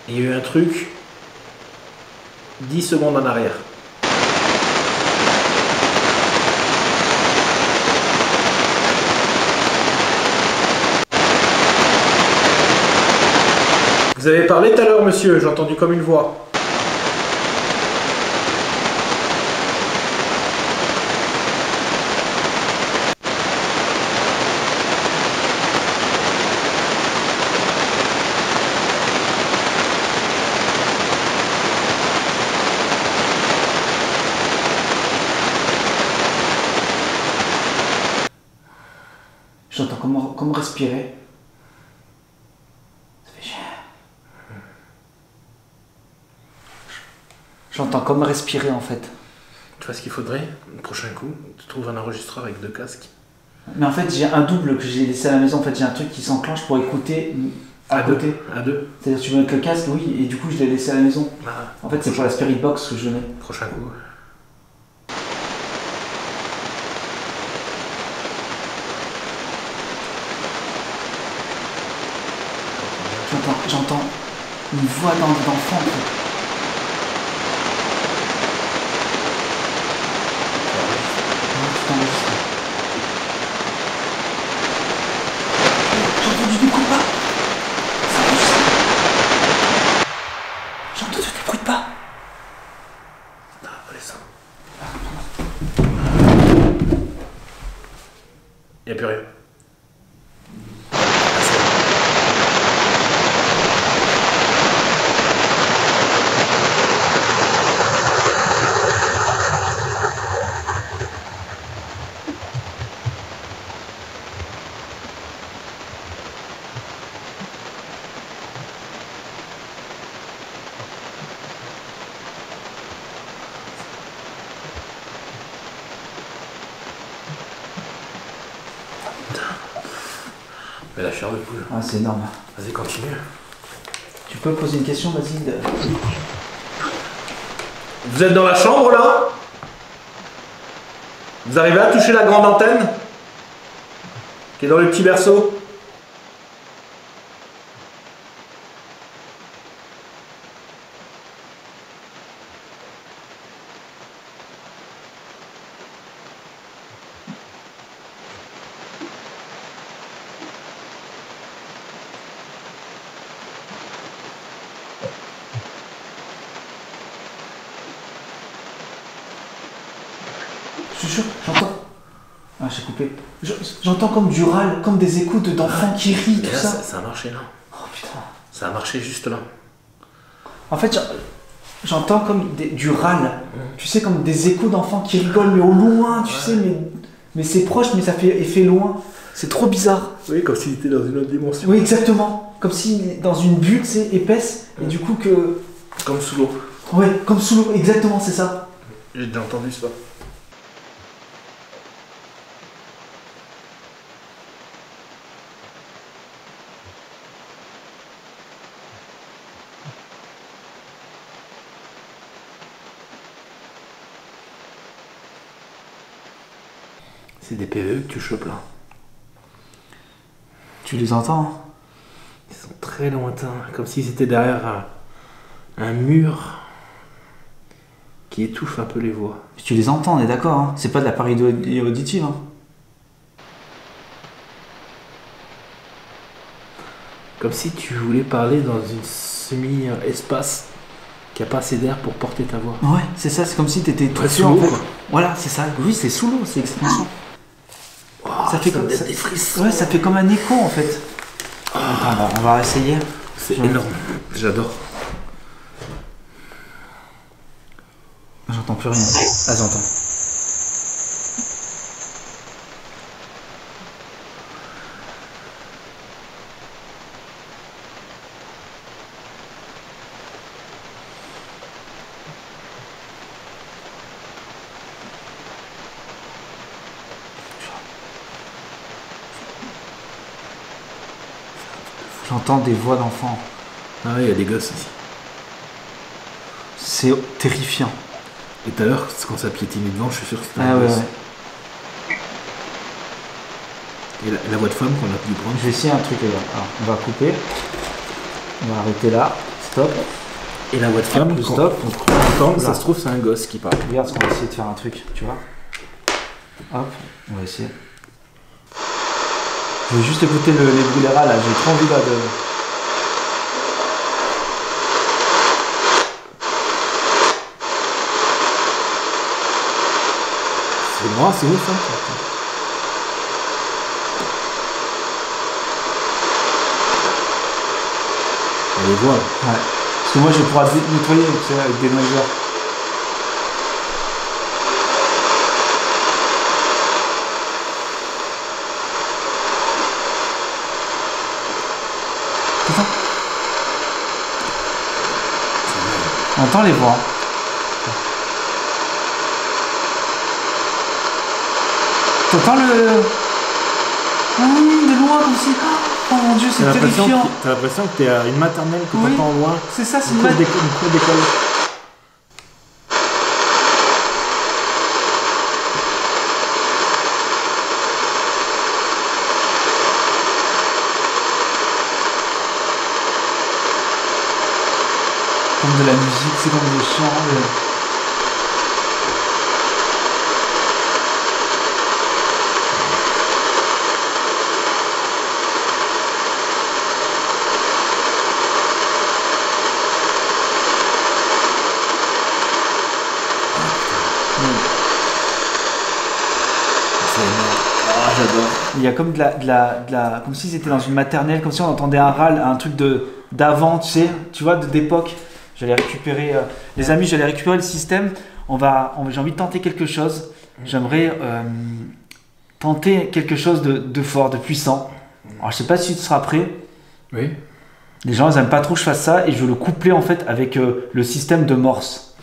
S2: Il y a eu un truc 10 secondes en arrière. Vous avez parlé tout à l'heure, monsieur, j'ai entendu comme une voix.
S3: J'entends comment respirer. Ça fait chier. J'entends comme respirer en fait.
S2: Tu vois ce qu'il faudrait, le prochain coup, tu trouves un enregistreur avec 2 casques.
S3: Mais en fait, j'ai un double que j'ai laissé à la maison. En fait, j'ai un truc qui s'enclenche pour écouter à côté.
S2: À deux.
S3: C'est-à-dire, tu veux mettre le casque, oui, et du coup, je l'ai laissé à la maison.
S2: Ah,
S3: En fait, c'est pour la Spirit Box que je le mets.
S2: prochain coup.
S3: J'entends une voix d'enfant en fait. Ouais, c'est enregistré. J'ai entendu des bruits de pas. C'est enregistré. J'ai entendu des bruits de pas.
S2: Ah, allez, ça. Il n'y a plus rien. Mais la chair de poule.
S3: Ah, c'est énorme.
S2: Vas-y, continue.
S3: Tu peux poser une question, vas-y.
S2: Vous êtes dans la chambre là? Vous arrivez à toucher la grande antenne qui est dans le petit berceau?
S3: Je te jure, j'entends. Ah, j'ai coupé. J'entends comme du râle, comme des échos d'enfants qui rient, tout
S2: Là,
S3: ça.
S2: ça a marché là.
S3: Oh putain.
S2: Ça a marché juste là.
S3: En fait, j'entends comme du râle. Tu sais, comme des échos d'enfants qui rigolent, mais au loin, tu sais, mais c'est proche, mais ça fait effet loin. C'est trop bizarre.
S2: Oui, comme s'il était dans une autre dimension.
S3: Oui, exactement. Comme si dans une bulle, tu sais, épaisse, et du coup que.
S2: Comme sous l'eau.
S3: Ouais, comme sous l'eau, exactement, c'est ça.
S2: J'ai déjà entendu ça. C'est des PVE que tu chopes là.
S3: Tu les entends?
S2: Ils sont très lointains, comme s'ils étaient derrière un mur qui étouffe un peu les voix.
S3: Tu les entends, on est d'accord, hein. C'est pas de la pareidolie auditive. Hein.
S2: Comme si tu voulais parler dans une semi-espace qui a pas assez d'air pour porter ta voix.
S3: Ouais, c'est ça, c'est comme si t'étais tout
S2: Ouais,
S3: seul
S2: sous
S3: en
S2: l'eau,
S3: fait.
S2: quoi.
S3: Voilà, c'est ça. Oui, c'est sous l'eau, c'est exactement ça.
S2: Oh,
S3: Ça fait comme
S2: me donne
S3: ça.
S2: des frissons.
S3: Ouais, ça fait comme un écho en fait. Attends, on va essayer.
S2: C'est énorme. J'adore.
S3: J'entends plus rien. Ah, j'entends. J'entends des voix d'enfants.
S2: Ah ouais, il y a des gosses aussi.
S3: C'est terrifiant.
S2: Et tout à l'heure, quand ça piétinait devant, je suis sûr que c'était
S3: Ah
S2: un
S3: ouais,
S2: gosse.
S3: ouais.
S2: Et la voix de femme qu'on a pu prendre.
S3: Je vais essayer un truc, les gars. Alors, on va couper. On va arrêter là. Stop.
S2: Et la voix de femme,
S3: Plus
S2: quand
S3: stop.
S2: on entend, ça
S3: Là.
S2: se trouve, c'est un gosse qui parle.
S3: Regarde, on va essayer de faire un truc, tu vois. Hop, on va essayer. Je vais juste écouter les brûlera là, j'ai trop envie là de...
S2: C'est moi, c'est où ça? On les voit.
S3: Ouais. Parce que moi je vais pouvoir nettoyer tu sais, avec des noiseurs. Putain. On entend les voix. T'entends le... de loin comme si... Oh mon dieu, c'est terrifiant.
S2: T'as l'impression que t'es à une maternelle que
S3: Oui.
S2: t'entends au loin.
S3: C'est ça, c'est
S2: Une
S3: une
S2: cour
S3: maternelle.
S2: d'école.
S3: Comme de la musique, c'est comme des chants.
S2: C'est énorme. Ah, j'adore.
S3: Il y a comme de la comme si c'était dans une maternelle, comme si on entendait un râle, un truc d'avant, tu vois, d'époque. J'allais récupérer, les amis, j'allais récupérer le système. J'ai envie de tenter quelque chose. J'aimerais tenter quelque chose de fort, de puissant. Alors je sais pas si tu seras prêt.
S2: Oui.
S3: Les gens ils aiment pas trop que je fasse ça et je veux le coupler en fait avec le système de Morse.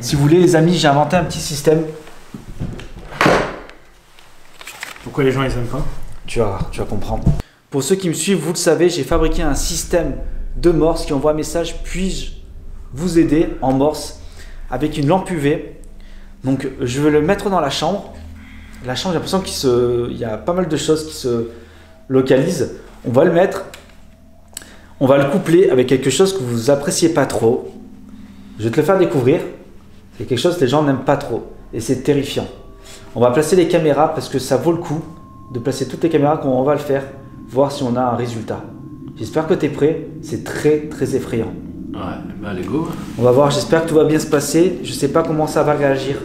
S3: Si vous voulez les amis, j'ai inventé un petit système.
S2: Pourquoi les gens ils aiment pas?
S3: Tu vas comprendre. Pour ceux qui me suivent, vous le savez, j'ai fabriqué un système de Morse qui envoie un message. Puis-je vous aider en Morse avec une lampe UV? Donc je vais le mettre dans la chambre. La chambre, j'ai l'impression qu'il y a pas mal de choses qui se localisent. On va le mettre. On va le coupler avec quelque chose que vous appréciez pas trop. Je vais te le faire découvrir. C'est quelque chose que les gens n'aiment pas trop. Et c'est terrifiant. On va placer les caméras parce que ça vaut le coup de placer toutes les caméras quand on va le faire, voir si on a un résultat. J'espère que tu es prêt, c'est très très effrayant.
S2: Ouais, bah let's go.
S3: On va voir, j'espère que tout va bien se passer. Je sais pas comment ça va réagir,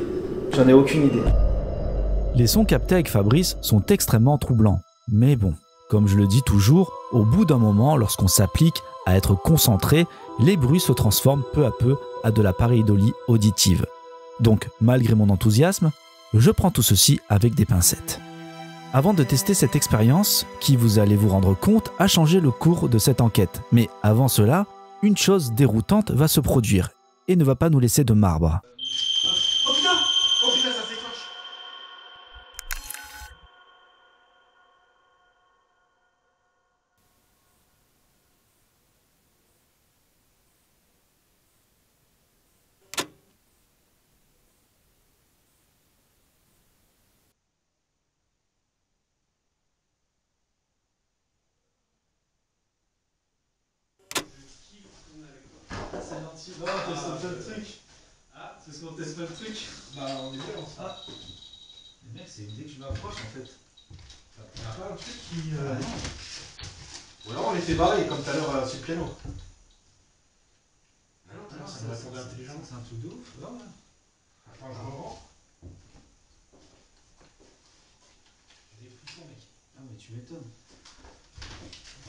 S3: j'en ai aucune idée.
S4: Les sons captés avec Fabrice sont extrêmement troublants. Mais bon, comme je le dis toujours, au bout d'un moment, lorsqu'on s'applique à être concentré, les bruits se transforment peu à peu à de la pareidolie auditive. Donc, malgré mon enthousiasme, je prends tout ceci avec des pincettes. Avant de tester cette expérience, qui vous allez vous rendre compte a changé le cours de cette enquête. Mais avant cela, une chose déroutante va se produire et ne va pas nous laisser de marbre.
S1: Oh putain, ça s'éclenche.
S5: Non, on teste plein de trucs. Ah, c'est ce qu'on teste plein de trucs.
S1: Bah, on est bien ensemble.
S5: Mais mec, c'est dès que je m'approche en fait.
S1: Il y a pas un truc qui. Ou alors on les fait barrer comme tout à l'heure sur le piano. Ah non, tout à l'heure ça me répondait intelligent.
S5: C'est un truc de ouf. Ouais.
S1: Attends, je reprends.
S5: J'ai des frissons, mec. Ah, mais tu m'étonnes.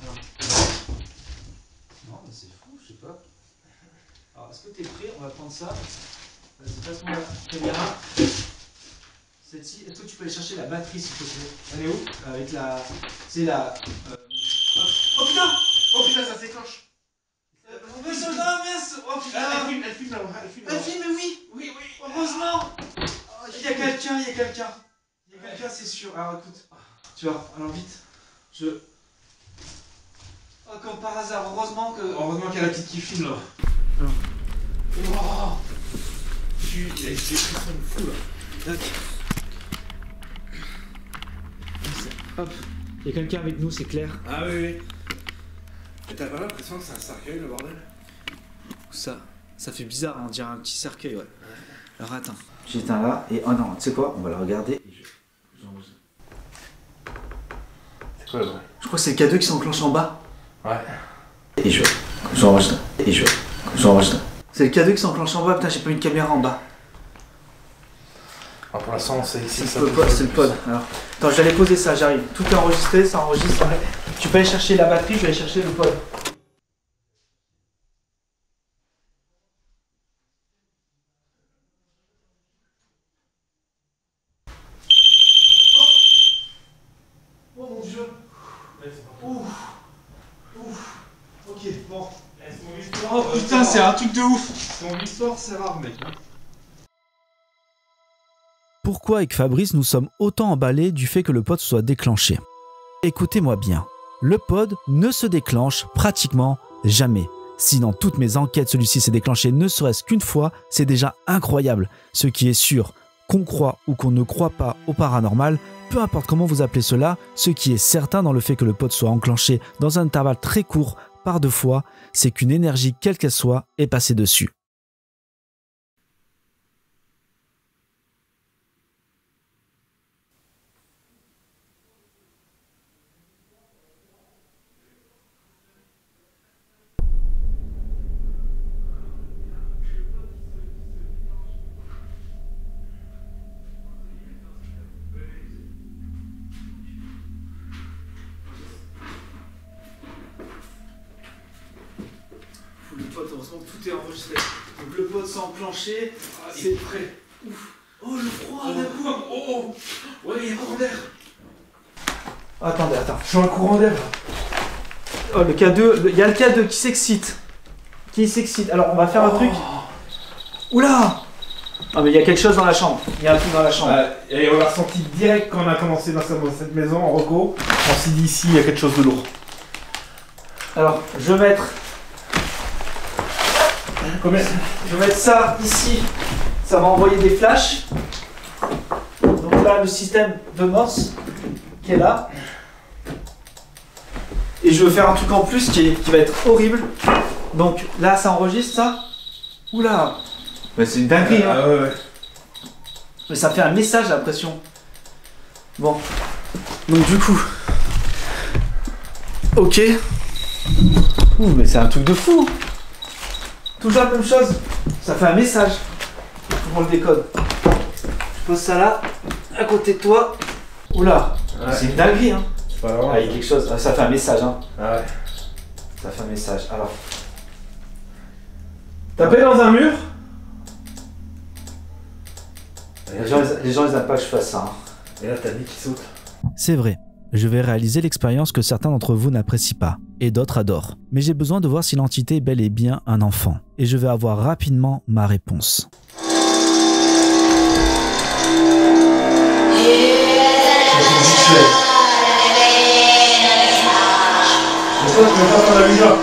S5: Alors. Non, mais c'est fou, je sais pas. Alors, est-ce que t'es prêt? On va prendre ça. Vas-y, passe-moi la caméra. Celle-ci, est-ce que tu peux aller chercher la batterie s'il te plaît? Elle est où? Avec la. C'est la. Oh putain!
S1: Oh putain, ça s'éclenche.
S5: Mais ça va, mince! Oh putain!
S1: Elle filme là, elle filme là.
S5: Elle filme, oui! Oui! Heureusement! Il y a quelqu'un, c'est sûr. Alors écoute, tu vois, alors vite.
S3: Oh, comme par hasard, heureusement
S1: Heureusement qu'il y a la petite qui filme là.
S5: Alors.
S1: Wow.
S2: Il a des frissons de fou là.
S5: Tac. Hop. Il y a quelqu'un avec nous, c'est clair.
S2: Ah oui, oui. Mais t'as pas l'impression que c'est un cercueil le bordel?
S3: Ça fait bizarre, on dirait un petit cercueil, ouais. Alors attends. J'éteins là, et oh non, tu sais quoi, on va le regarder.
S2: C'est quoi le vrai?
S3: Je crois que c'est le K2 qui s'enclenche en bas.
S2: Ouais.
S3: Et j'enregistre. C'est le K2 qui s'enclenche en bas, putain, j'ai pas une caméra en bas.
S2: Alors pour l'instant, c'est ici.
S3: C'est le pod. Alors, attends, j'allais poser ça, j'arrive. Tout est enregistré, ça enregistre. Tu peux aller chercher la batterie, je vais aller chercher le pod.
S1: Oh mon dieu. Ouf. Ok, bon. Oh putain, c'est un truc de ouf. Ton histoire, c'est rare, mec.
S4: Pourquoi avec Fabrice nous sommes autant emballés du fait que le pod soit déclenché? Écoutez-moi bien, le pod ne se déclenche pratiquement jamais. Si dans toutes mes enquêtes celui-ci s'est déclenché ne serait-ce qu'une fois, c'est déjà incroyable. Ce qui est sûr, qu'on croit ou qu'on ne croit pas au paranormal, peu importe comment vous appelez cela, ce qui est certain dans le fait que le pod soit enclenché dans un intervalle très court par 2 fois, c'est qu'une énergie quelle qu'elle soit est passée dessus.
S3: Le pod, heureusement que tout est enregistré. Donc le pod s'est enclenché, c'est prêt. Ouf. Oh le froid d'un coup.
S1: Oh. Ouais, il y a un courant d'air.
S3: Attendez, je suis un courant d'air. Oh le K2, il y a le K2 qui s'excite. Alors on va faire un truc. Oula. Ah mais il y a quelque chose dans la chambre. Il y a un truc dans la chambre.
S1: Et on l'a ressenti direct quand on a commencé dans cette maison en reco. On s'est dit ici, il y a quelque chose de lourd.
S3: Alors je vais mettre
S1: Combien?
S3: Je vais mettre ça ici, ça va envoyer des flashs. Donc là, le système de morse qui est là. Et je veux faire un truc en plus qui va être horrible. Donc là, ça enregistre ça. Oula, bah, c'est une dinguerie. Hein.
S1: Ouais.
S3: Mais ça fait un message, j'ai l'impression. Bon, donc du coup, ok. Ouh, mais c'est un truc de fou. Toujours la même chose, ça fait un message. Faut qu'on le décode. Je pose ça là, à côté de toi. Oula, ouais. C'est une dinguerie hein.
S1: C'est pas grave.
S3: Ah, il y a quelque chose, ça fait un message hein.
S1: Ah ouais.
S3: Ça fait un message, alors.
S1: Taper dans un mur.
S3: Les gens ils aiment pas que je fasse ça. Hein.
S1: Et là t'as dit qu'il saute.
S4: C'est vrai, je vais réaliser l'expérience que certains d'entre vous n'apprécient pas, et d'autres adorent. Mais j'ai besoin de voir si l'entité est bel et bien un enfant. Et je vais avoir rapidement ma réponse.
S1: Pourquoi tu veux pas faire la lumière?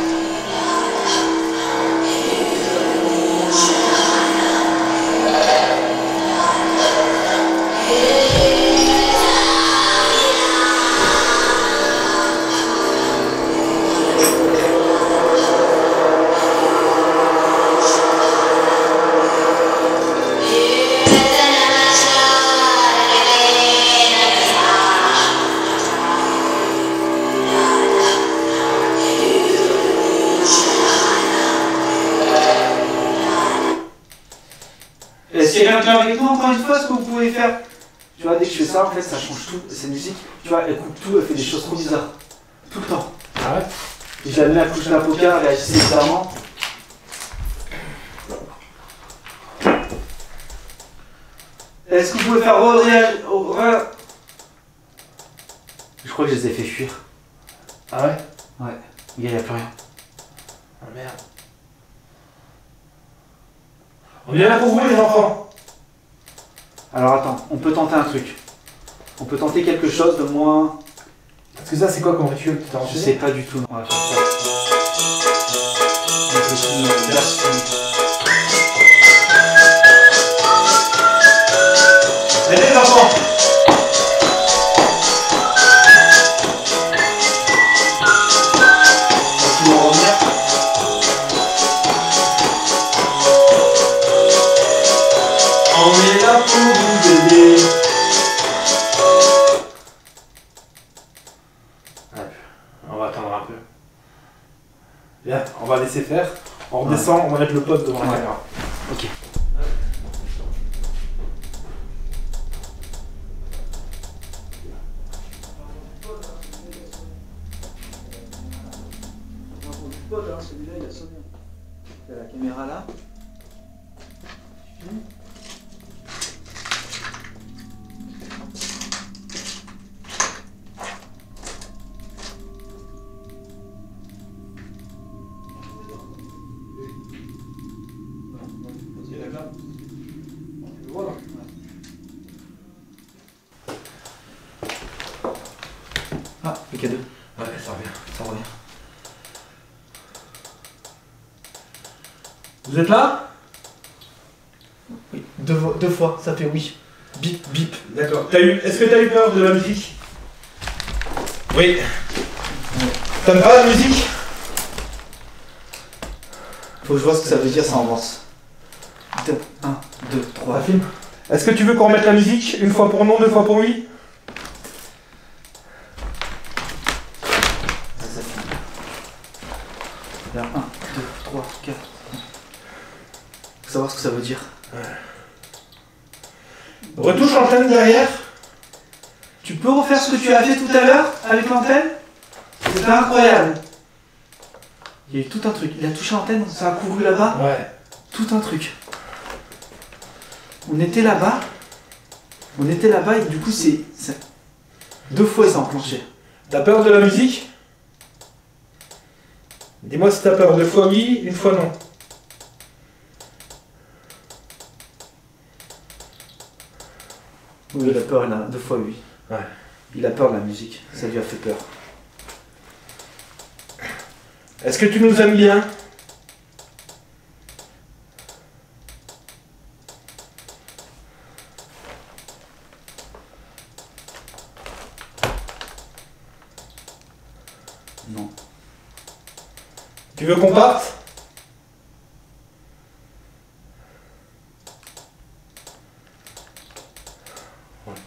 S3: Est-ce qu'il y a quelqu'un avec nous encore une fois, ce que vous pouvez faire? Tu vois, dès que je fais ça, en fait, ça change tout. Cette musique, tu vois, elle coupe tout, elle fait des choses trop bizarres. Tout le temps.
S1: Ah ouais?
S3: Si je la mets à couche d'un poker, elle réagissait bizarrement. Est-ce que vous pouvez faire re-réagir? Je crois que je les ai fait fuir.
S1: Ah ouais?
S3: Ouais. Il n'y a plus rien.
S1: Ah merde. On est là pour vous les enfants.
S3: Alors attends, on peut tenter un truc. On peut tenter quelque chose de moins...
S1: Parce que ça c'est quoi comme rituel que tu t'as
S3: Je
S1: enchaîné?
S3: sais pas du tout. On va faire ça.
S5: c'est une version.
S1: Allez les enfants.
S5: Ils vont revenir.
S1: On est là pour vous aider. On va attendre un peu. Bien, on va laisser faire. On redescend, on va mettre le pote devant la caméra.
S3: Ok.
S5: Celui-là il a sonné. Il y a la caméra là.
S3: Ah, le K2.
S1: Ouais, ça revient.
S3: Ça revient.
S1: Vous êtes là?
S3: Oui, deux fois, ça fait oui. Bip, bip.
S1: D'accord. Est-ce que t'as eu peur de la musique? Oui. T'aimes pas la musique?
S3: Faut que je vois ce que ça veut dire, ça en morse. 1, 2, 3.
S1: Ça filme. Est-ce que tu veux qu'on remette la musique une fois pour non, deux fois pour oui?
S3: Ça filme. Là, 1, 2, 3, 4. Faut savoir ce que ça veut dire.
S1: Retouche l'antenne derrière.
S5: Tu peux refaire ce que tu as fait tout à l'heure avec l'antenne? C'était incroyable.
S3: Il y a eu tout un truc. Il a touché l'antenne, ça a couru là-bas.
S1: Ouais.
S3: Tout un truc. On était là-bas. Et du coup, c'est... Deux fois, ça a enclenché.
S1: T'as peur de la musique? Dis-moi si t'as peur. Deux fois oui, une fois non.
S3: Oui, il a peur, il a deux fois oui.
S1: Ouais.
S3: Il a peur de la musique. Ça lui a fait peur.
S1: Est-ce que tu nous aimes bien?
S3: Non.
S1: Tu veux qu'on parte?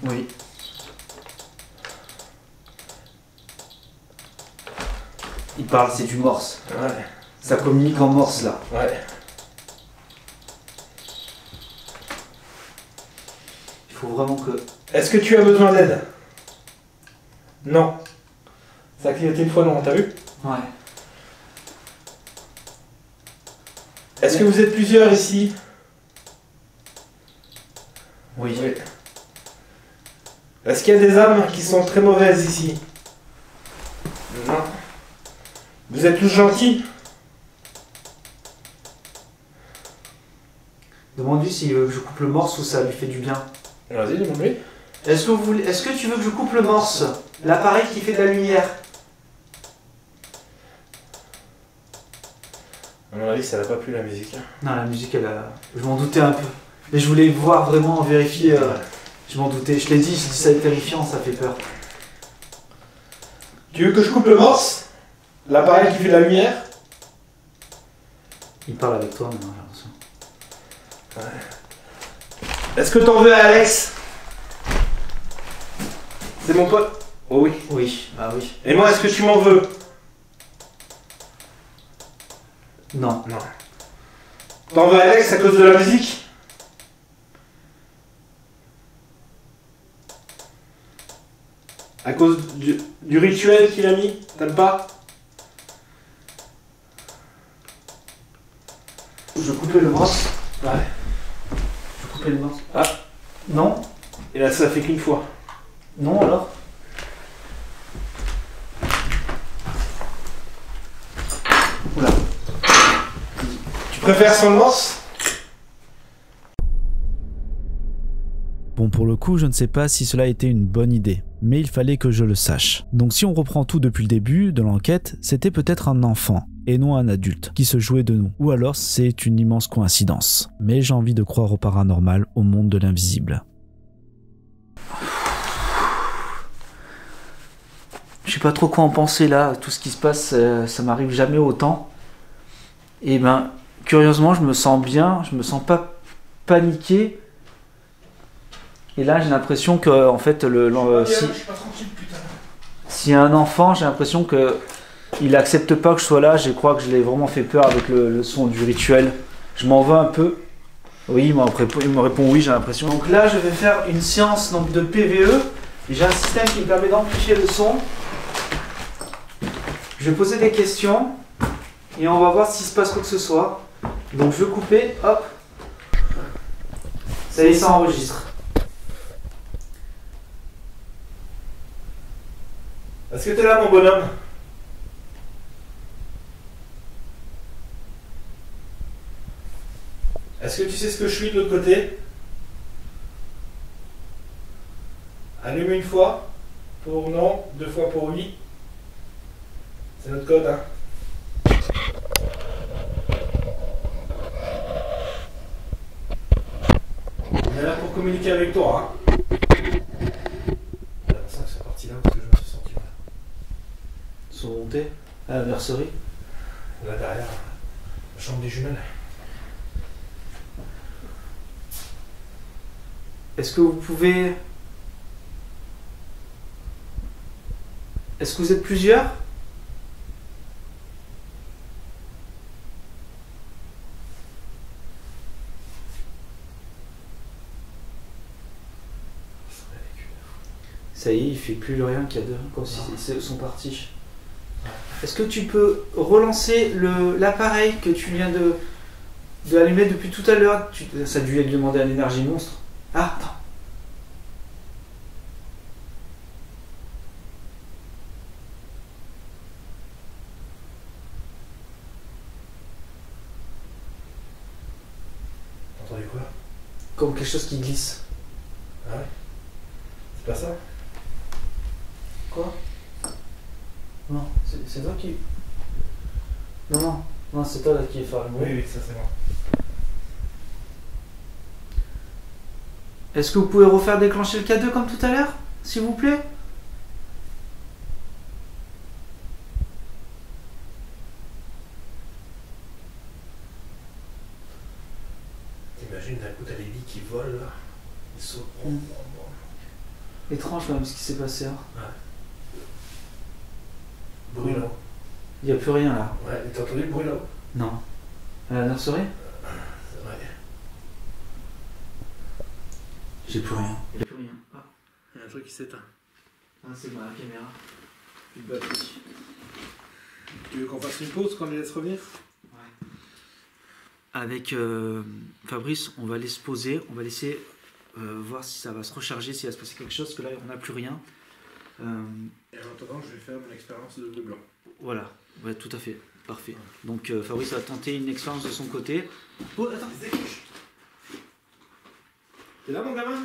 S3: Oui. Il parle, c'est du morse.
S1: Ouais.
S3: Ça communique en morse là.
S1: Ouais.
S3: Il faut vraiment que...
S1: Est-ce que tu as besoin d'aide? Non. Ça a clignoté une fois non, t'as vu?
S3: Ouais.
S1: Est-ce que vous êtes plusieurs ici?
S3: Oui.
S1: Est-ce qu'il y a des âmes qui sont très mauvaises ici? Non. Vous êtes tous gentils?
S3: Demande-lui s'il veut que je coupe le morse ou ça lui fait du bien.
S1: Vas-y, demande-lui.
S3: Est-ce que tu veux que je coupe le morse? L'appareil qui fait de la lumière.
S1: À mon avis, ça n'a pas plu la musique.
S3: Non, la musique, je m'en doutais un peu. Mais je voulais voir vraiment, vérifier. Je m'en doutais. Je l'ai dit, ça est terrifiant, ça fait peur.
S1: Tu veux que je coupe le morse? L'appareil qui fait de la lumière?
S3: Il parle avec toi maintenant, j'ai l'impression.
S1: Est-ce que t'en veux à Alex? C'est mon pote. Oh oui.
S3: Oui, bah oui.
S1: Et moi, est-ce que tu m'en veux?
S3: Non.
S1: Non. T'en veux à Alex à cause de la musique? À cause du rituel qu'il a mis? T'aimes pas?
S3: Je coupais le morse.
S1: Ouais.
S3: Je coupais le morse.
S1: Ah.
S3: Non.
S1: Et là, ça fait qu'une fois.
S3: Non, alors. Oula.
S1: Tu préfères sans le morse?
S4: Bon, pour le coup, je ne sais pas si cela a été une bonne idée, mais il fallait que je le sache. Donc si on reprend tout depuis le début de l'enquête, c'était peut-être un enfant. et non un adulte qui se jouait de nous. Ou alors c'est une immense coïncidence. Mais j'ai envie de croire au paranormal, au monde de l'invisible.
S3: Je sais pas trop quoi en penser là, tout ce qui se passe, ça m'arrive jamais autant. Et ben, curieusement, je me sens bien, je me sens pas paniqué. Et là, j'ai l'impression que, en fait, si un enfant, j'ai l'impression que il accepte pas que je sois là. Je crois que je l'ai vraiment fait peur avec le son du rituel. Je m'en veux un peu. Oui, il me répond oui, j'ai l'impression. Donc là, je vais faire une séance donc, de PVE. J'ai un système qui me permet d'amplifier le son. Je vais poser des questions et on va voir s'il se passe quoi que ce soit. Donc je vais couper, hop. Ça y est, ça enregistre.
S1: Est-ce que t'es là, mon bonhomme? Est-ce que tu sais ce que je suis de l'autre côté? Allume une fois pour non, 2 fois pour oui. C'est notre code, hein. On est là pour communiquer avec toi, hein. C'est pour ça que c'est parti là, parce que je me suis senti mal.
S3: Ils sont montés à la nurserie.
S1: Là derrière, la chambre des jumelles.
S3: Est-ce que vous pouvez... Est-ce que vous êtes plusieurs? Ça y est, il fait plus rien qu'il y a deux, comme si ils sont partis. Est-ce que tu peux relancer l'appareil que tu viens de allumer depuis tout à l'heure? Ça a dû lui demander une énergie monstre. Ah, attends.
S1: T'as entendu quoi?
S3: Comme quelque chose qui glisse.
S1: Ah ouais? C'est pas ça?
S3: Quoi? Non, c'est toi qui... Non, c'est toi là qui est faire le bruit.
S1: Oui, ça c'est moi.
S3: Est-ce que vous pouvez refaire déclencher le K2 comme tout à l'heure, s'il vous plaît?
S1: T'imagines d'un coup t'as les lits qui volent là, ils sautent.
S3: Étrange même ce qui s'est passé. Hein.
S1: Bruit là-haut.
S3: Il n'y a plus rien là.
S1: Ouais, t'as entendu le bruit là-haut?
S3: Non. À la nurserie?
S1: C'est vrai.
S3: J'ai plus rien. Il n'y a plus rien.
S2: Ah, il y a un truc qui s'éteint.
S3: Ah, c'est bon, la caméra.
S2: Plus de batterie. Tu veux qu'on fasse une pause, qu'on les laisse revenir?
S3: Ouais. Avec Fabrice, on va aller se poser, on va laisser voir si ça va se recharger, s'il va se passer quelque chose, parce que là on n'a plus rien.
S1: Et en attendant, je vais faire mon expérience de bleu blanc.
S3: Voilà, ouais, tout à fait, parfait. Donc Fabrice va tenter une expérience de son côté.
S1: Oh, attends, décroche. T'es là, mon gamin?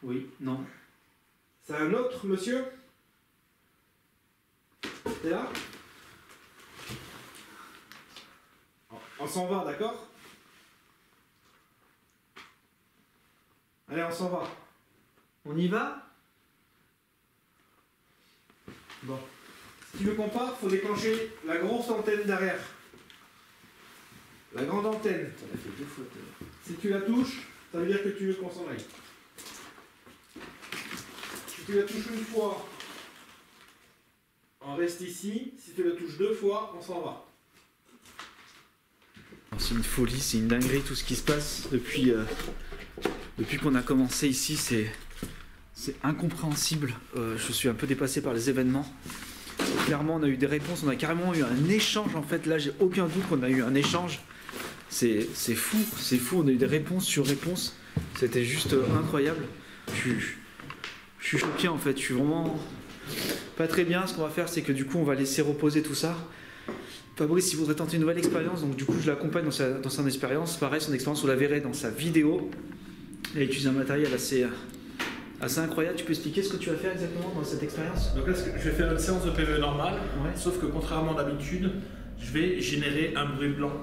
S3: Oui, non.
S1: C'est un autre, monsieur? T'es là? On s'en va, d'accord? Allez, on s'en va.
S3: On y va?
S1: Bon. Si tu veux qu'on parte, faut déclencher la grosse antenne derrière. La grande antenne.
S3: Ça l'a fait 2 fois tout à l'heure.
S1: Si tu la touches, ça veut dire que tu veux qu'on s'en aille. Si tu la touches une fois, on reste ici. Si tu la touches 2 fois, on s'en va.
S3: C'est une folie, c'est une dinguerie tout ce qui se passe depuis qu'on a commencé ici, c'est incompréhensible. Je suis un peu dépassé par les événements. Clairement, on a eu des réponses, on a carrément eu un échange en fait. Là, j'ai aucun doute qu'on a eu un échange. C'est fou, on a eu des réponses sur réponses. C'était juste incroyable. Je suis choqué en fait, je suis vraiment pas très bien. Ce qu'on va faire, c'est que du coup, on va laisser reposer tout ça. Fabrice, il voudrait tenter une nouvelle expérience, donc du coup, je l'accompagne dans son expérience. Pareil, son expérience, vous la verrez dans sa vidéo. Il a utilisé un matériel
S5: assez incroyable. Tu peux expliquer ce que tu vas faire exactement dans cette expérience?
S2: Donc là, je vais faire une séance de PVE normale,
S5: Ouais.
S2: sauf que contrairement d'habitude, je vais générer un bruit blanc.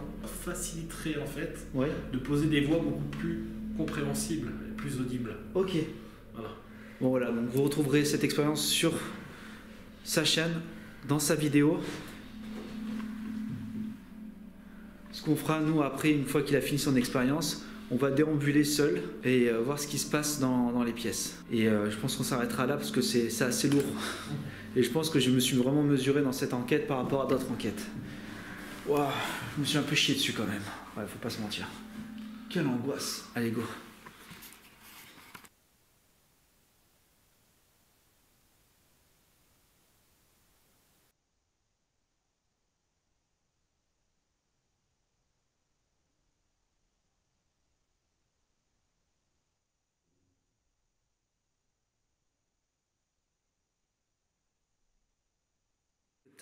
S2: Faciliterait en fait
S5: Ouais.
S2: de poser des voix beaucoup plus compréhensibles et plus audibles.
S5: Ok.
S2: Voilà.
S5: Bon voilà, donc vous retrouverez cette expérience sur sa chaîne, dans sa vidéo. Ce qu'on fera nous après, une fois qu'il a fini son expérience, on va déambuler seul et voir ce qui se passe dans les pièces. Et je pense qu'on s'arrêtera là parce que c'est assez lourd. Et je pense que je me suis vraiment mesuré dans cette enquête par rapport à d'autres enquêtes. Waouh, je me suis un peu chié dessus quand même. Ouais, faut pas se mentir. Quelle angoisse. Allez, go.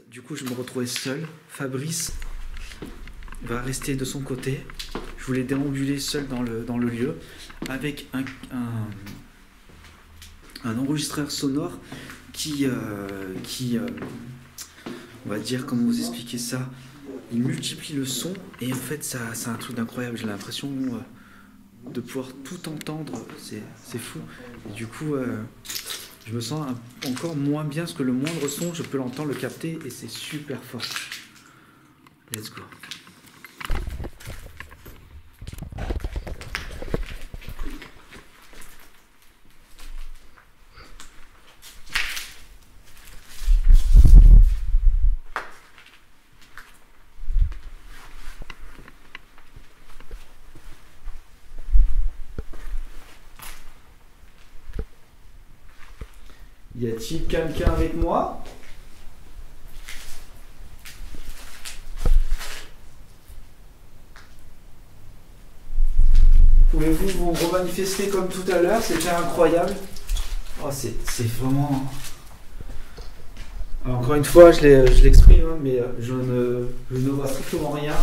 S5: Du coup, je me retrouvais seul. Fabrice va rester de son côté. Je voulais déambuler seul dans le lieu avec un enregistreur sonore qui on va dire, comment vous expliquer ça, il multiplie le son et en fait c'est un truc d'incroyable. J'ai l'impression de pouvoir tout entendre, c'est fou. Et du coup je me sens encore moins bien parce que le moindre son je peux l'entendre, le capter et c'est super fort. Let's go. Y a-t-il quelqu'un avec moi? Pouvez-vous vous remanifester comme tout à l'heure? C'était incroyable. Oh, c'est vraiment... Alors, encore une fois, je l'exprime, hein, mais je ne vois strictement rien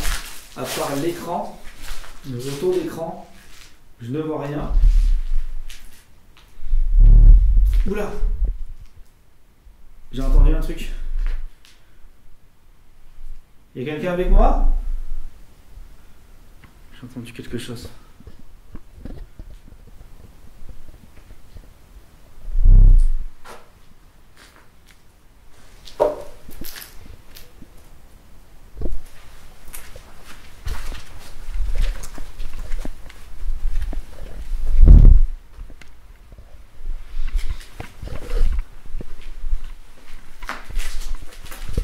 S5: à part l'écran, le retour d'écran. Je ne vois rien. Oula! J'ai entendu un truc. Il y a quelqu'un avec moi? J'ai entendu quelque chose.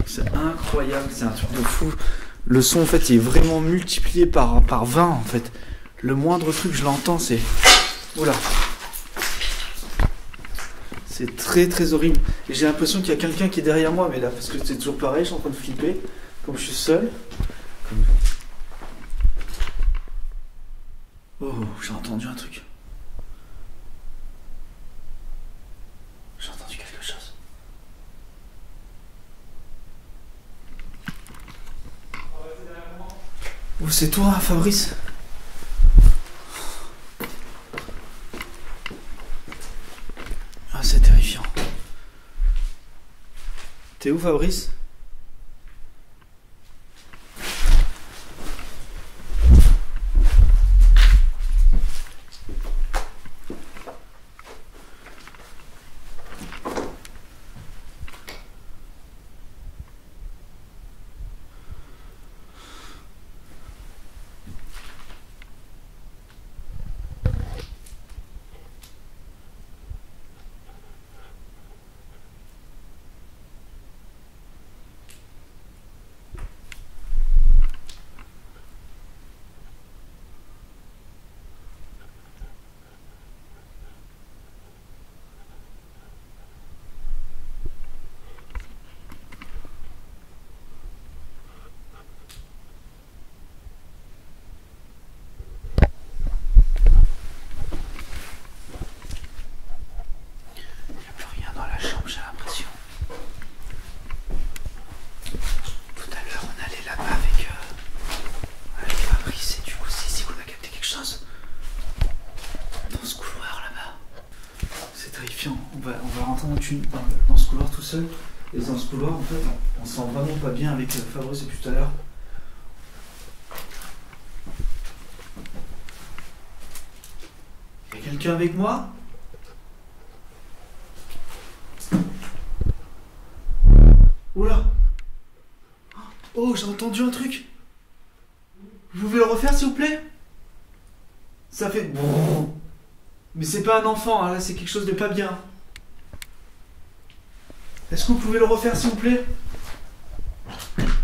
S5: C'est incroyable, c'est un truc de fou. Le son en fait il est vraiment multiplié par 20 en fait. Le moindre truc je l'entends, c'est... Oula. C'est très très horrible. Et j'ai l'impression qu'il y a quelqu'un qui est derrière moi, mais là, parce que c'est toujours pareil, je suis en train de flipper. Comme je suis seul. Oh, j'ai entendu un truc. J'ai entendu quelque chose. Oh, c'est toi, Fabrice? Ah, c'est terrifiant. T'es où, Fabrice? rentrant dans ce couloir tout seul. Et dans ce couloir, en fait, on se sent vraiment pas bien avec Fabrice depuis tout à l'heure. Y a quelqu'un avec moi? Oula! Oh, j'ai entendu un truc! Vous pouvez le refaire, s'il vous plaît? Ça fait... Mais c'est pas un enfant, hein, là, c'est quelque chose de pas bien. Est-ce que vous pouvez le refaire, s'il vous plaît?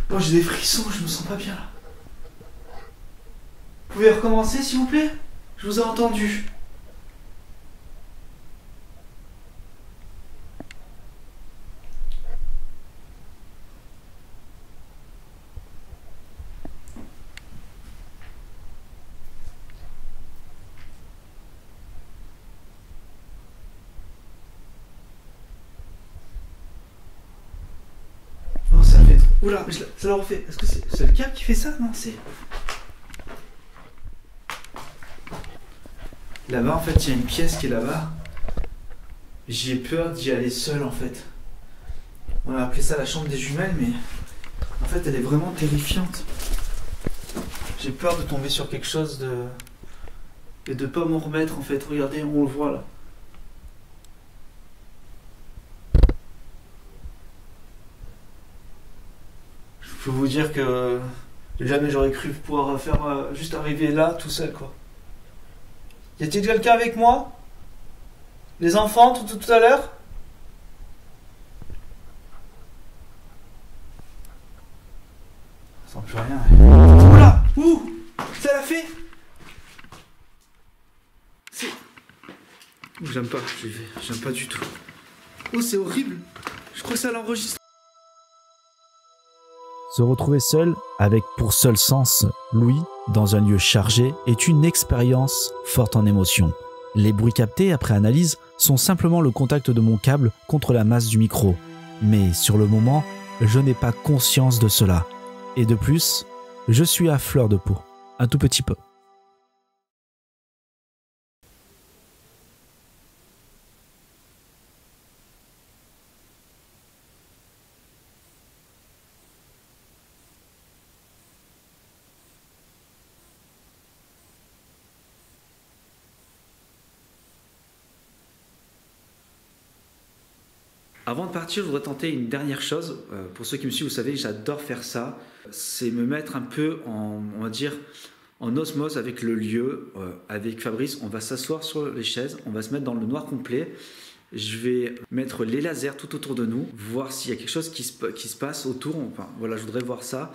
S5: Oh, j'ai des frissons, je me sens pas bien, là. Vous pouvez recommencer, s'il vous plaît? Je vous ai entendu. Oula, ça l'a refait. Est-ce que c'est le câble qui fait ça? Non, c'est... Là-bas, en fait, il y a une pièce qui est là-bas. J'ai peur d'y aller seul, en fait. On a appelé ça la chambre des jumelles, mais... En fait, elle est vraiment terrifiante. J'ai peur de tomber sur quelque chose de... Et de pas m'en remettre, en fait. Regardez, on le voit, là. Je peux vous dire que jamais j'aurais cru pouvoir faire juste arriver là tout seul, quoi. Y a-t-il quelqu'un avec moi? Les enfants tout à l'heure? Ça sent plus rien. Oula! Ouh! Ça l'a fait! C'est... J'aime pas, j'aime pas du tout. Oh, c'est horrible! Je crois que ça l'enregistre.
S4: Se retrouver seul, avec pour seul sens Louis, dans un lieu chargé, est une expérience forte en émotions. Les bruits captés après analyse sont simplement le contact de mon câble contre la masse du micro. Mais sur le moment, je n'ai pas conscience de cela. Et de plus, je suis à fleur de peau, un tout petit peu.
S5: Avant de partir, je voudrais tenter une dernière chose. Pour ceux qui me suivent, vous savez, j'adore faire ça. C'est me mettre un peu on va dire, en osmose avec le lieu. Avec Fabrice, on va s'asseoir sur les chaises, on va se mettre dans le noir complet. Je vais mettre les lasers tout autour de nous, voir s'il y a quelque chose qui se passe autour. Enfin, voilà, je voudrais voir ça.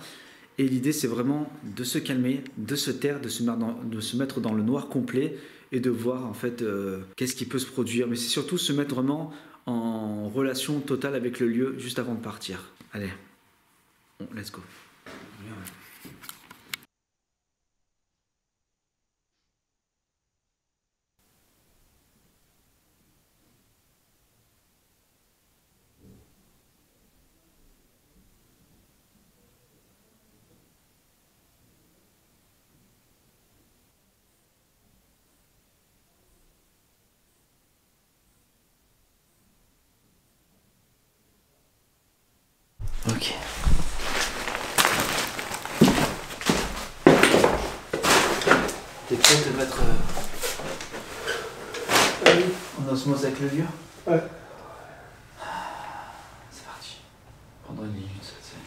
S5: Et l'idée, c'est vraiment de se calmer, de se taire, de se mettre dans le noir complet et de voir en fait qu'est-ce qui peut se produire. Mais c'est surtout se mettre vraiment en relation totale avec le lieu juste avant de partir. Allez, let's go. Ok. T'es prêt à te mettre en osmose avec le lieu? Ouais. C'est parti. Pendant une minute, c'est...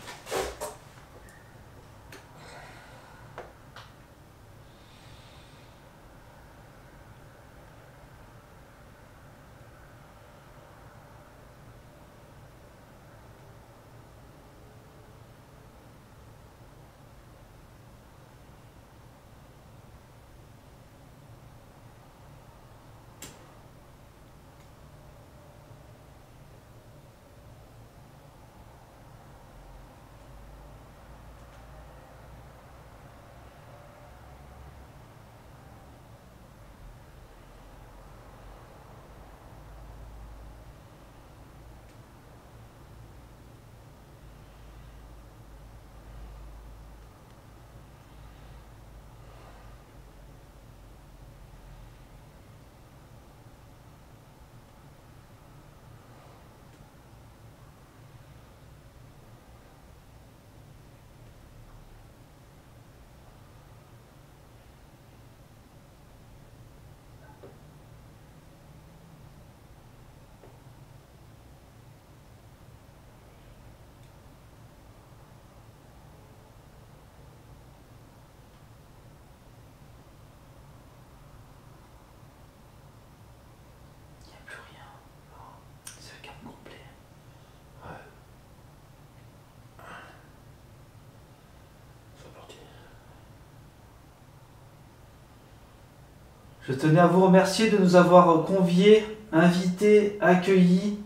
S4: Je tenais à vous remercier de nous avoir conviés, invités, accueillis.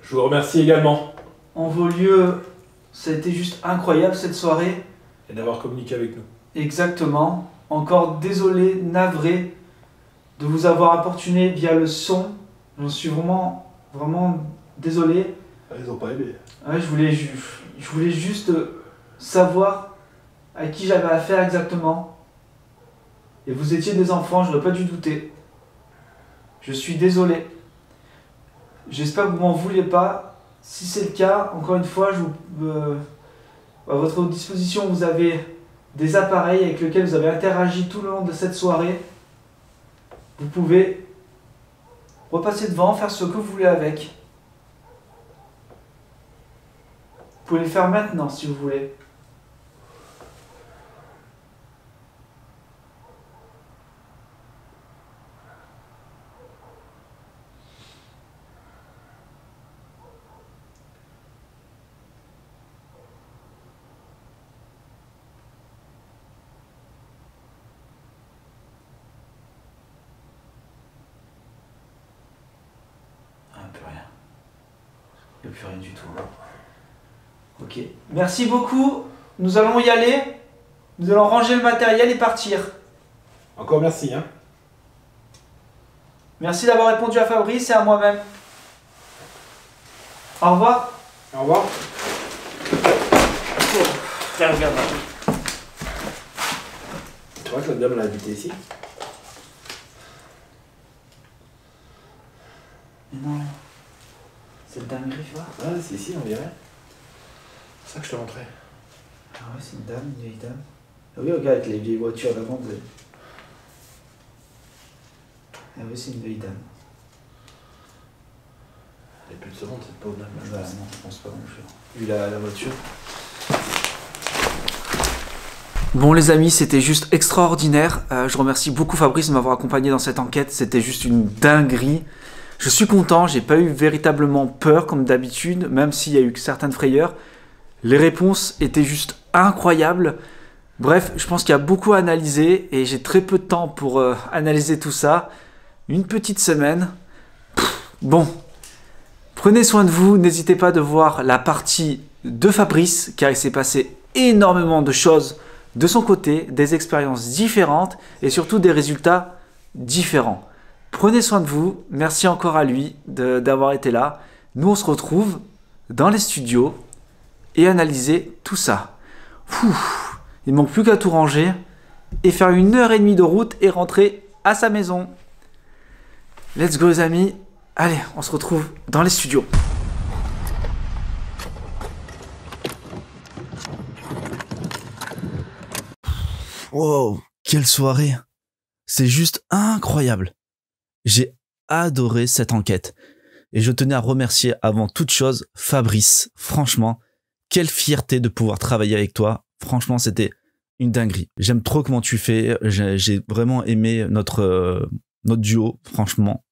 S2: Je vous remercie également.
S4: En vos lieux, ça a été juste incroyable cette soirée.
S2: Et d'avoir communiqué avec nous.
S4: Exactement. Encore désolé, navré de vous avoir importuné via le son. J'en suis vraiment désolé.
S2: Ils n'ont pas aimé.
S4: Ouais, je voulais juste savoir à qui j'avais affaire exactement. Et vous étiez des enfants, je n'aurais pas dû douter. Je suis désolé. J'espère que vous m'en voulez pas. Si c'est le cas, encore une fois, à votre disposition, vous avez des appareils avec lesquels vous avez interagi tout le long de cette soirée. Vous pouvez repasser devant, faire ce que vous voulez avec. Vous pouvez le faire maintenant si vous voulez. Plus rien. Il n'y a plus rien du tout. Ok. Merci beaucoup. Nous allons y aller. Nous allons ranger le matériel et partir.
S2: Encore merci. Hein.
S4: Merci d'avoir répondu à Fabrice et à moi-même. Au revoir.
S2: Au revoir.
S4: Tiens, regarde.
S2: Tu vois que la dame l'a habité ici?
S4: Mais non. C'est dinguerie, tu vois.
S2: Ah, c'est ici, on dirait. C'est ça que je te montrais.
S4: Ah ouais, c'est une dame, une vieille dame. Ah oui, regarde avec les vieilles voitures d'avant. Ah oui, c'est une vieille dame.
S2: Elle est plus de ce monde, cette pauvre dame.
S4: Bah non, je pense pas non plus. Vu la voiture. Bon les amis, c'était juste extraordinaire. Je remercie beaucoup Fabrice de m'avoir accompagné dans cette enquête. C'était juste une dinguerie. Je suis content, j'ai pas eu véritablement peur comme d'habitude, même s'il y a eu certaines frayeurs. Les réponses étaient juste incroyables. Bref, je pense qu'il y a beaucoup à analyser et j'ai très peu de temps pour analyser tout ça. Une petite semaine. Bon, prenez soin de vous, n'hésitez pas de voir la partie de Fabrice, car il s'est passé énormément de choses de son côté, des expériences différentes et surtout des résultats différents. Prenez soin de vous, merci encore à lui d'avoir été là. Nous on se retrouve dans les studios et analyser tout ça. Il ne manque plus qu'à tout ranger et faire 1h30 de route et rentrer à sa maison. Let's go les amis, allez on se retrouve dans les studios. Wow, quelle soirée! C'est juste incroyable! J'ai adoré cette enquête et je tenais à remercier avant toute chose Fabrice. Franchement, quelle fierté de pouvoir travailler avec toi. Franchement, c'était une dinguerie. J'aime trop comment tu fais. J'ai vraiment aimé notre duo. Franchement,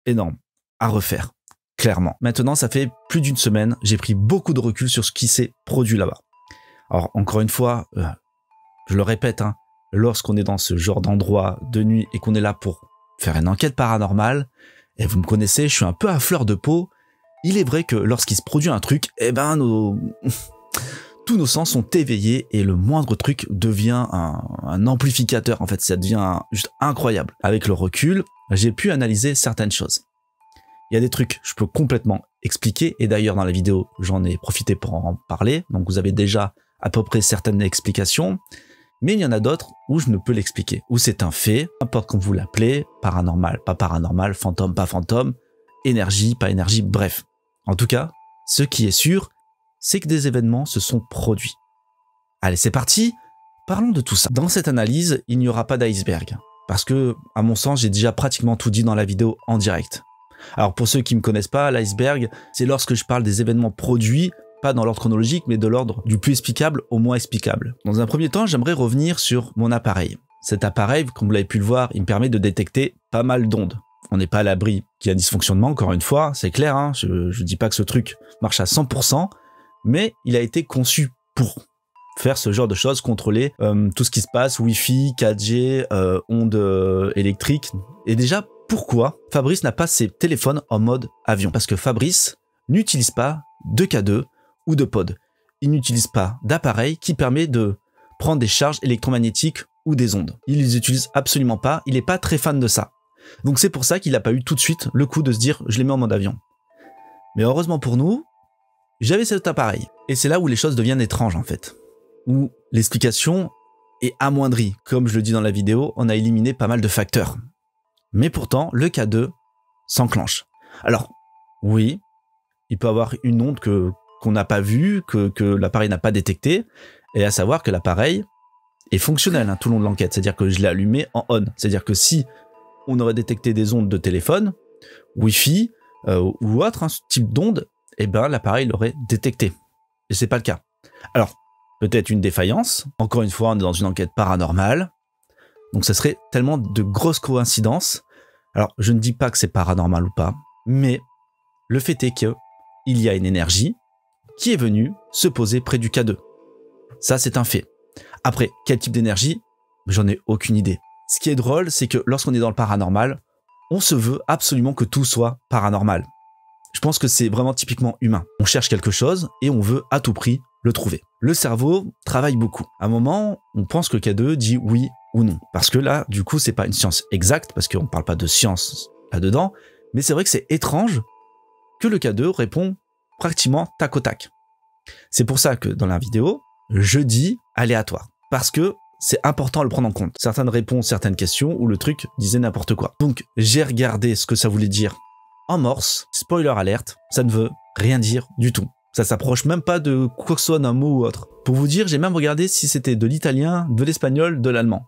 S4: énorme. À refaire, clairement. Maintenant, ça fait plus d'une semaine. J'ai pris beaucoup de recul sur ce qui s'est produit là-bas. Alors, encore une fois, je le répète, hein, lorsqu'on est dans ce genre d'endroit de nuit et qu'on est là pour faire une enquête paranormale, et vous me connaissez, je suis un peu à fleur de peau. Il est vrai que lorsqu'il se produit un truc, eh ben tous nos sens sont éveillés et le moindre truc devient un amplificateur. En fait, ça devient juste incroyable. Avec le recul, j'ai pu analyser certaines choses. Il y a des trucs que je peux complètement expliquer et d'ailleurs dans la vidéo, j'en ai profité pour en parler. Donc vous avez déjà à peu près certaines explications. Mais il y en a d'autres où je ne peux l'expliquer, où c'est un fait, n'importe comment vous l'appelez, paranormal, pas paranormal, fantôme, pas fantôme, énergie, pas énergie, bref. En tout cas, ce qui est sûr, c'est que des événements se sont produits. Allez, c'est parti, parlons de tout ça. Dans cette analyse, il n'y aura pas d'iceberg, parce que, à mon sens, j'ai déjà pratiquement tout dit dans la vidéo en direct. Alors pour ceux qui ne me connaissent pas, l'iceberg, c'est lorsque je parle des événements produits, pas dans l'ordre chronologique, mais de l'ordre du plus explicable au moins explicable. Dans un premier temps, j'aimerais revenir sur mon appareil. Cet appareil, comme vous l'avez pu le voir, il me permet de détecter pas mal d'ondes. On n'est pas à l'abri qu'il y a un dysfonctionnement, encore une fois, c'est clair, hein, je dis pas que ce truc marche à 100%, mais il a été conçu pour
S3: faire ce genre de choses, contrôler tout ce qui se passe, Wi-Fi, 4G, ondes électriques. Et déjà, pourquoi Fabrice n'a pas ses téléphones en mode avion? Parce que Fabrice n'utilise pas de K2 ou de pod. Il n'utilise pas d'appareil qui permet de prendre des charges électromagnétiques ou des ondes. Il les utilise absolument pas, il n'est pas très fan de ça. Donc c'est pour ça qu'il n'a pas eu tout de suite le coup de se dire je les mets en mode avion. Mais heureusement pour nous, j'avais cet appareil. Et c'est là où les choses deviennent étranges en fait. Où l'explication est amoindrie. Comme je le dis dans la vidéo, on a éliminé pas mal de facteurs. Mais pourtant, le K2 s'enclenche. Alors, oui, il peut avoir une onde qu'on n'a pas vue, que l'appareil n'a pas détectée, et à savoir que l'appareil est fonctionnel tout le long de l'enquête. C'est-à-dire que je l'ai allumé en on. C'est-à-dire que si on aurait détecté des ondes de téléphone, Wi-Fi ou autre type d'onde, eh ben l'appareil l'aurait détecté. Et c'est pas le cas. Alors, peut-être une défaillance. Encore une fois, on est dans une enquête paranormale. Donc ça serait tellement de grosses coïncidences. Alors, je ne dis pas que c'est paranormal ou pas, mais le fait est qu'il y a une énergie qui est venue se poser près du K2. Ça, c'est un fait. Après, quel type d'énergie? J'en ai aucune idée. Ce qui est drôle, c'est que lorsqu'on est dans le paranormal, on se veut absolument que tout soit paranormal. Je pense que c'est vraiment typiquement humain. On cherche quelque chose et on veut à tout prix le trouver. Le cerveau travaille beaucoup. À un moment, on pense que le K2 dit oui ou non. Parce que là, du coup, c'est pas une science exacte, parce qu'on ne parle pas de science là-dedans, mais c'est vrai que c'est étrange que le K2 répond pratiquement tac au tac. C'est pour ça que dans la vidéo, je dis aléatoire. Parce que c'est important de le prendre en compte. Certaines réponses, certaines questions, où le truc disait n'importe quoi. Donc, j'ai regardé ce que ça voulait dire en morse. Spoiler alerte, ça ne veut rien dire du tout. Ça s'approche même pas de quoi que ce soit d'un mot ou autre. Pour vous dire, j'ai même regardé si c'était de l'italien, de l'espagnol, de l'allemand.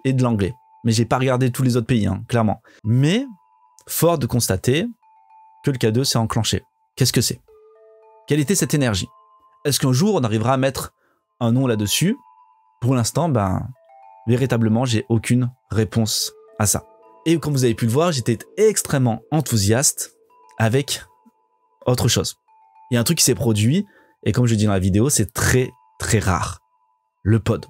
S3: Et de l'anglais. Mais j'ai pas regardé tous les autres pays, clairement. Mais, fort de constater que le K2 s'est enclenché. Qu'est-ce que c'est? Quelle était cette énergie? Est-ce qu'un jour, on arrivera à mettre un nom là-dessus? Pour l'instant, véritablement, j'ai aucune réponse à ça. Et comme vous avez pu le voir, j'étais extrêmement enthousiaste avec autre chose. Il y a un truc qui s'est produit, et comme je dis dans la vidéo, c'est très, très rare. Le pod.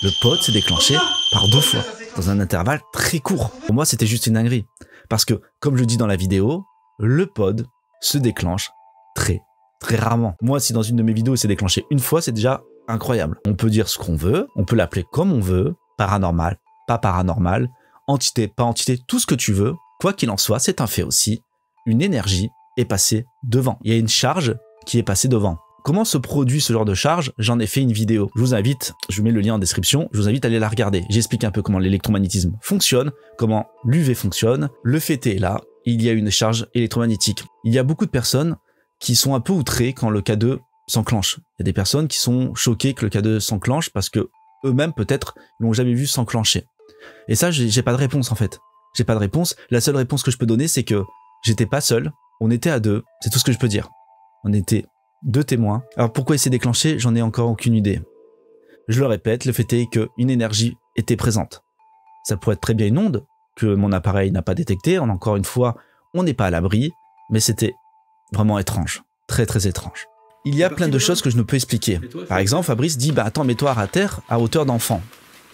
S3: Le pod s'est déclenché par 2 fois, dans un intervalle très court. Pour moi, c'était juste une dinguerie. Parce que, comme je dis dans la vidéo, le pod se déclenche très, très rarement. Moi, si dans une de mes vidéos, il s'est déclenché une fois, c'est déjà incroyable. On peut dire ce qu'on veut, on peut l'appeler comme on veut, paranormal, pas paranormal, entité, pas entité, tout ce que tu veux. Quoi qu'il en soit, c'est un fait aussi. Une énergie est passée devant. Il y a une charge qui est passée devant. Comment se produit ce genre de charge? J'en ai fait une vidéo. Je vous invite, je vous mets le lien en description, je vous invite à aller la regarder. J'explique un peu comment l'électromagnétisme fonctionne, comment l'UV fonctionne. Le fait est là, il y a une charge électromagnétique. Il y a beaucoup de personnes qui sont un peu outrées quand le K2 s'enclenche. Il y a des personnes qui sont choquées que le K2 s'enclenche parce que eux-mêmes peut-être l'ont jamais vu s'enclencher. Et ça, j'ai pas de réponse en fait. J'ai pas de réponse. La seule réponse que je peux donner, c'est que j'étais pas seul. On était à 2. C'est tout ce que je peux dire. On était 2 témoins. Alors pourquoi il s'est déclenché, j'en ai encore aucune idée. Je le répète, le fait est qu'une énergie était présente. Ça pourrait être très bien une onde que mon appareil n'a pas détectée. Encore une fois, on n'est pas à l'abri, mais c'était vraiment étrange. Très très étrange. Il y a plein de choses que je ne peux expliquer. Par exemple, Fabrice dit attends, mets-toi à terre à hauteur d'enfant.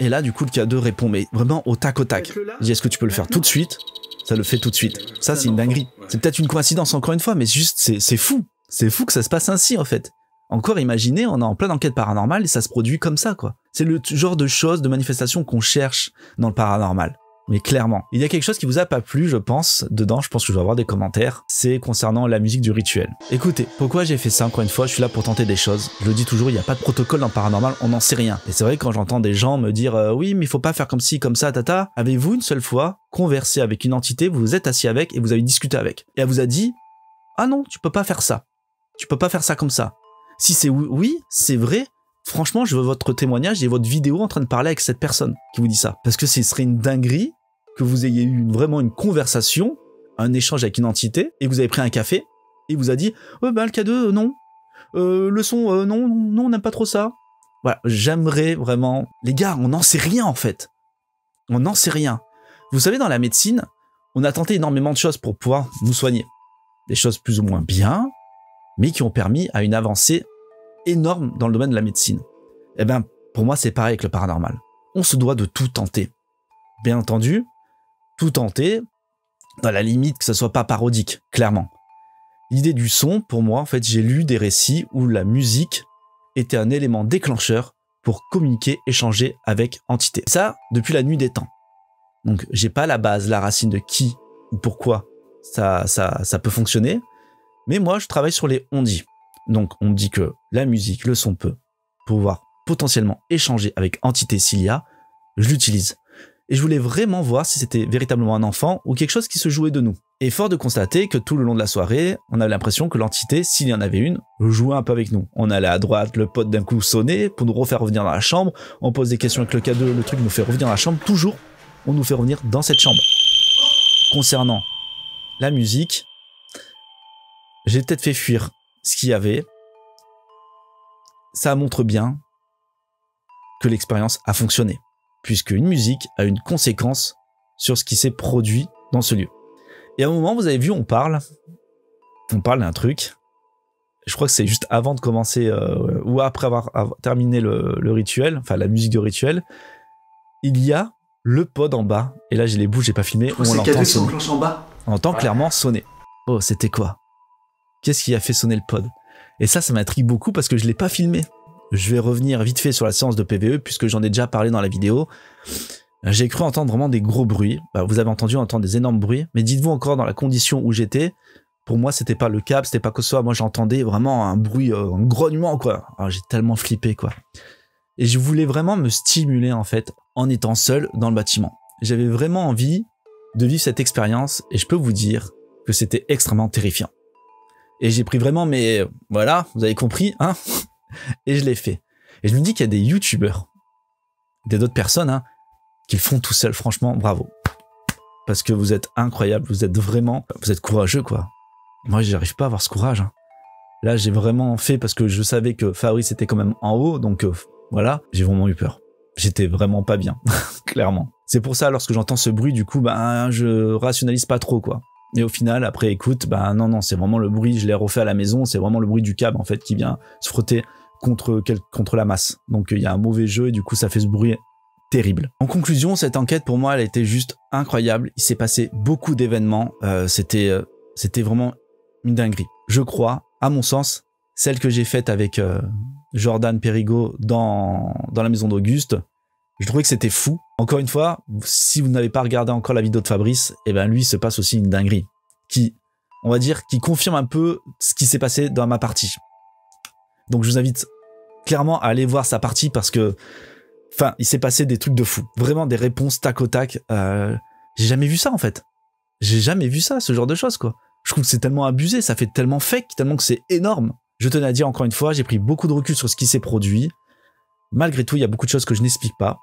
S3: Et là, du coup, le K2 répond, mais vraiment au tac au tac. Je dis, est-ce que tu peux le faire tout de suite? Ça le fait tout de suite. Ça, c'est une dinguerie. C'est peut-être une coïncidence, encore une fois, mais juste, c'est fou. C'est fou que ça se passe ainsi, en fait. Encore, imaginez, on est en pleine enquête paranormale et ça se produit comme ça, quoi. C'est le genre de choses, de manifestations qu'on cherche dans le paranormal. Mais clairement, il y a quelque chose qui vous a pas plu, je pense, dedans, je pense que je vais avoir des commentaires, c'est concernant la musique du rituel. Écoutez, pourquoi j'ai fait ça, encore une fois, je suis là pour tenter des choses. Je le dis toujours, il n'y a pas de protocole dans le paranormal, on n'en sait rien. Et c'est vrai que quand j'entends des gens me dire oui, mais il faut pas faire comme ci, comme ça, tata, avez-vous une seule fois conversé avec une entité, vous vous êtes assis avec et vous avez discuté avec. Et elle vous a dit, ah non, tu peux pas faire ça. Tu peux pas faire ça comme ça. Si c'est oui, c'est vrai, franchement, je veux votre témoignage et votre vidéo en train de parler avec cette personne qui vous dit ça. Parce que ce serait une dinguerie que vous ayez eu vraiment une conversation, un échange avec une entité, et vous avez pris un café, et il vous a dit le K2, non. Le son, non, on n'aime pas trop ça. Voilà, j'aimerais vraiment... Les gars, on n'en sait rien, en fait. On n'en sait rien. Vous savez, dans la médecine, on a tenté énormément de choses pour pouvoir nous soigner. Des choses plus ou moins bien, mais qui ont permis à une avancée énorme dans le domaine de la médecine.
S4: Eh ben, pour moi, c'est pareil avec le paranormal. On se doit de tout tenter. Bien entendu, tout tenter, dans la limite que ça soit pas parodique, clairement. L'idée du son, pour moi, en fait, j'ai lu des récits où la musique était un élément déclencheur pour communiquer, échanger avec entité. Ça, depuis la nuit des temps. Donc, j'ai pas la base, la racine de qui ou pourquoi ça peut fonctionner. Mais moi, je travaille sur les on-dit. Donc, on me dit que la musique, le son peut pouvoir potentiellement échanger avec entité s'il y a. Je l'utilise. Et je voulais vraiment voir si c'était véritablement un enfant ou quelque chose qui se jouait de nous. Et fort de constater que tout le long de la soirée, on avait l'impression que l'entité, s'il y en avait une, jouait un peu avec nous. On allait à droite, le pote d'un coup sonnait pour nous refaire revenir dans la chambre. On pose des questions avec le K2, le truc nous fait revenir dans la chambre. Toujours, on nous fait revenir dans cette chambre. Concernant la musique, j'ai peut-être fait fuir ce qu'il y avait. Ça montre bien que l'expérience a fonctionné, puisque une musique a une conséquence sur ce qui s'est produit dans ce lieu. Et à un moment, vous avez vu, on parle d'un truc. Je crois que c'est juste avant de commencer, ou après avoir terminé le rituel, enfin la musique du rituel. Il y a le pod en bas, et là j'ai les bouches, j'ai pas filmé, où on l'entend sonner.
S3: En bas.
S4: On entend clairement sonner. Oh, c'était quoi? Qu'est-ce qui a fait sonner le pod? Et ça m'intrigue beaucoup parce que je l'ai pas filmé. Je vais revenir vite fait sur la séance de PVE puisque j'en ai déjà parlé dans la vidéo. J'ai cru entendre vraiment des gros bruits. Vous avez entendu entendre des énormes bruits, mais dites-vous encore dans la condition où j'étais, pour moi c'était pas le câble, c'était pas que ça. Moi j'entendais vraiment un bruit, un grognement quoi. Alors, j'ai tellement flippé quoi. Et je voulais vraiment me stimuler en fait en étant seul dans le bâtiment. J'avais vraiment envie de vivre cette expérience et je peux vous dire que c'était extrêmement terrifiant. Et j'ai pris vraiment mais voilà, vous avez compris hein. Et je l'ai fait. Et je me dis qu'il y a des youtubeurs, d'autres personnes hein, qui le font tout seuls. Franchement, bravo. Parce que vous êtes incroyables, vous êtes courageux quoi. Moi, j'arrive pas à avoir ce courage. Hein. Là, j'ai vraiment fait parce que je savais que Fabrice était quand même en haut, donc voilà, j'ai vraiment eu peur. J'étais vraiment pas bien, clairement. C'est pour ça, lorsque j'entends ce bruit, du coup, je rationalise pas trop quoi. Mais au final, après écoute, non, c'est vraiment le bruit, je l'ai refait à la maison, c'est vraiment le bruit du câble en fait qui vient se frotter contre la masse. Donc il y a un mauvais jeu et du coup ça fait ce bruit terrible. En conclusion, cette enquête pour moi elle était juste incroyable. Il s'est passé beaucoup d'événements, c'était vraiment une dinguerie. Je crois, à mon sens, celle que j'ai faite avec Jordan Perigo dans la maison d'Auguste, je trouvais que c'était fou. Encore une fois, si vous n'avez pas regardé encore la vidéo de Fabrice, lui il se passe aussi une dinguerie qui confirme un peu ce qui s'est passé dans ma partie. Donc je vous invite clairement à aller voir sa partie parce que il s'est passé des trucs de fou. Vraiment des réponses tac au tac. J'ai jamais vu ça en fait. J'ai jamais vu ça, ce genre de choses quoi. Je trouve que c'est tellement abusé, ça fait tellement fake, tellement que c'est énorme. Je tenais à dire encore une fois, j'ai pris beaucoup de recul sur ce qui s'est produit. Malgré tout, il y a beaucoup de choses que je n'explique pas.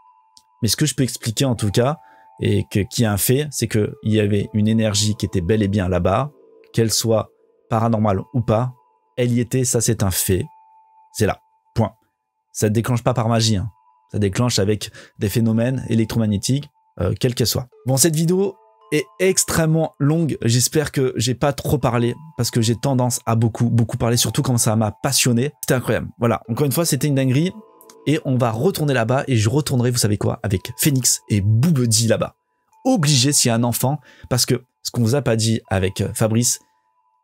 S4: Mais ce que je peux expliquer en tout cas, et qui est un fait, c'est qu'il y avait une énergie qui était bel et bien là-bas, qu'elle soit paranormale ou pas, elle y était, ça c'est un fait. C'est là, point. Ça ne déclenche pas par magie, hein. Ça déclenche avec des phénomènes électromagnétiques, quels qu'elles soient. Bon, cette vidéo est extrêmement longue, j'espère que j'ai pas trop parlé, parce que j'ai tendance à beaucoup parler, surtout quand ça m'a passionné. C'était incroyable, voilà, encore une fois c'était une dinguerie, et on va retourner là-bas, et je retournerai, vous savez quoi, avec Phoenix et Boubedi là-bas. Obligé s'il y a un enfant, parce que ce qu'on vous a pas dit avec Fabrice,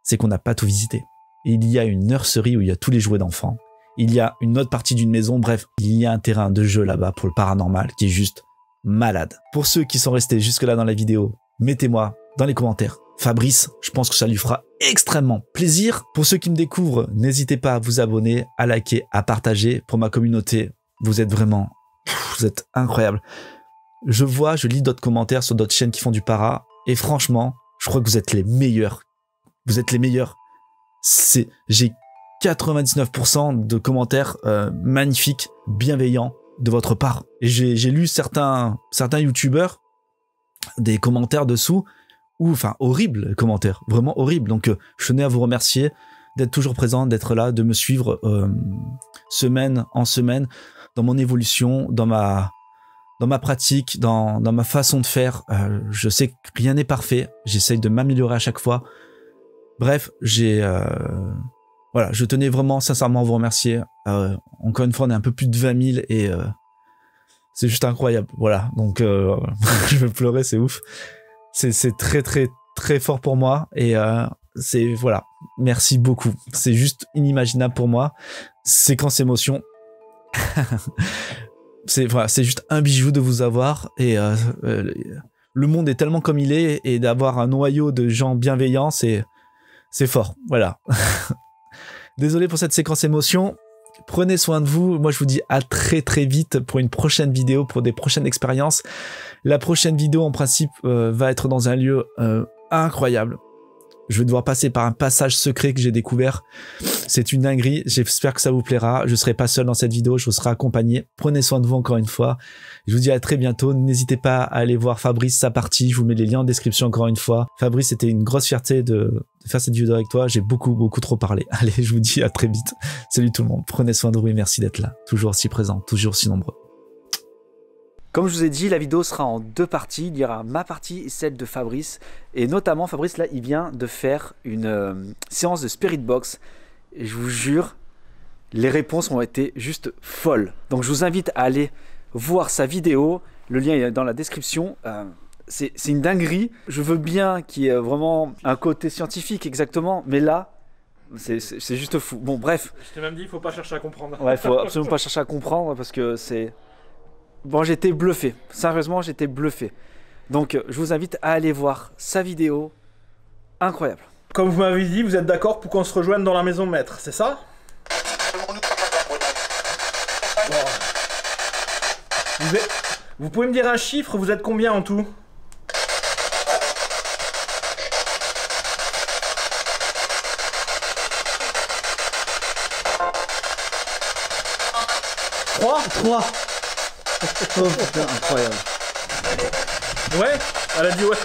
S4: c'est qu'on n'a pas tout visité. Il y a une nurserie où il y a tous les jouets d'enfants, il y a une autre partie d'une maison, bref, il y a un terrain de jeu là-bas pour le paranormal qui est juste malade. Pour ceux qui sont restés jusque-là dans la vidéo, mettez-moi dans les commentaires Fabrice, je pense que ça lui fera extrêmement plaisir. Pour ceux qui me découvrent, n'hésitez pas à vous abonner, à liker, à partager. Pour ma communauté, vous êtes incroyables. Je lis d'autres commentaires sur d'autres chaînes qui font du para, et franchement, je crois que vous êtes les meilleurs. Vous êtes les meilleurs. J'ai 99% de commentaires magnifiques, bienveillants de votre part. Et j'ai lu certains youtubeurs, des commentaires dessous, horribles commentaires, vraiment horribles. Donc je tenais à vous remercier d'être toujours présent, d'être là, de me suivre semaine en semaine dans mon évolution, dans ma pratique, dans ma façon de faire. Je sais que rien n'est parfait, j'essaye de m'améliorer à chaque fois. Bref, voilà, je tenais vraiment sincèrement à vous remercier. Encore une fois, on est un peu plus de 20 000 et c'est juste incroyable. Voilà, donc je vais pleurer, c'est ouf. C'est très très très fort pour moi et c'est voilà, merci beaucoup. C'est juste inimaginable pour moi. Séquence émotion. C'est voilà, c'est juste un bijou de vous avoir et le monde est tellement comme il est et d'avoir un noyau de gens bienveillants, c'est fort. Voilà. Désolé pour cette séquence émotion. Prenez soin de vous. Moi, je vous dis à très très vite pour une prochaine vidéo, pour des prochaines expériences. La prochaine vidéo, en principe, va être dans un lieu incroyable. Je vais devoir passer par un passage secret que j'ai découvert. C'est une dinguerie. J'espère que ça vous plaira. Je serai pas seul dans cette vidéo. Je vous serai accompagné. Prenez soin de vous encore une fois. Je vous dis à très bientôt. N'hésitez pas à aller voir Fabrice, sa partie. Je vous mets les liens en description encore une fois. Fabrice, c'était une grosse fierté de faire cette vidéo avec toi. J'ai beaucoup trop parlé. Allez, je vous dis à très vite. Salut tout le monde. Prenez soin de vous et merci d'être là. Toujours aussi présent, toujours si nombreux.
S3: Comme je vous ai dit, la vidéo sera en 2 parties. Il y aura ma partie et celle de Fabrice. Et notamment, Fabrice, là, il vient de faire une séance de Spirit Box. Et je vous jure, les réponses ont été juste folles. Donc, je vous invite à aller voir sa vidéo. Le lien est dans la description. C'est une dinguerie. Je veux bien qu'il y ait vraiment un côté scientifique, exactement. Mais là, c'est juste fou. Bon, bref.
S2: Je t'ai même dit, il faut pas chercher à comprendre.
S3: Ouais, il faut absolument pas chercher à comprendre parce que c'est... Bon, j'étais bluffé. Sérieusement, j'étais bluffé. Donc, je vous invite à aller voir sa vidéo. Incroyable.
S2: Comme vous m'avez dit, vous êtes d'accord pour qu'on se rejoigne dans la maison maître, c'est ça? Vous pouvez me dire un chiffre, vous êtes combien en tout? Trois.
S3: Oh putain, incroyable.
S2: Ouais, elle a dit ouais.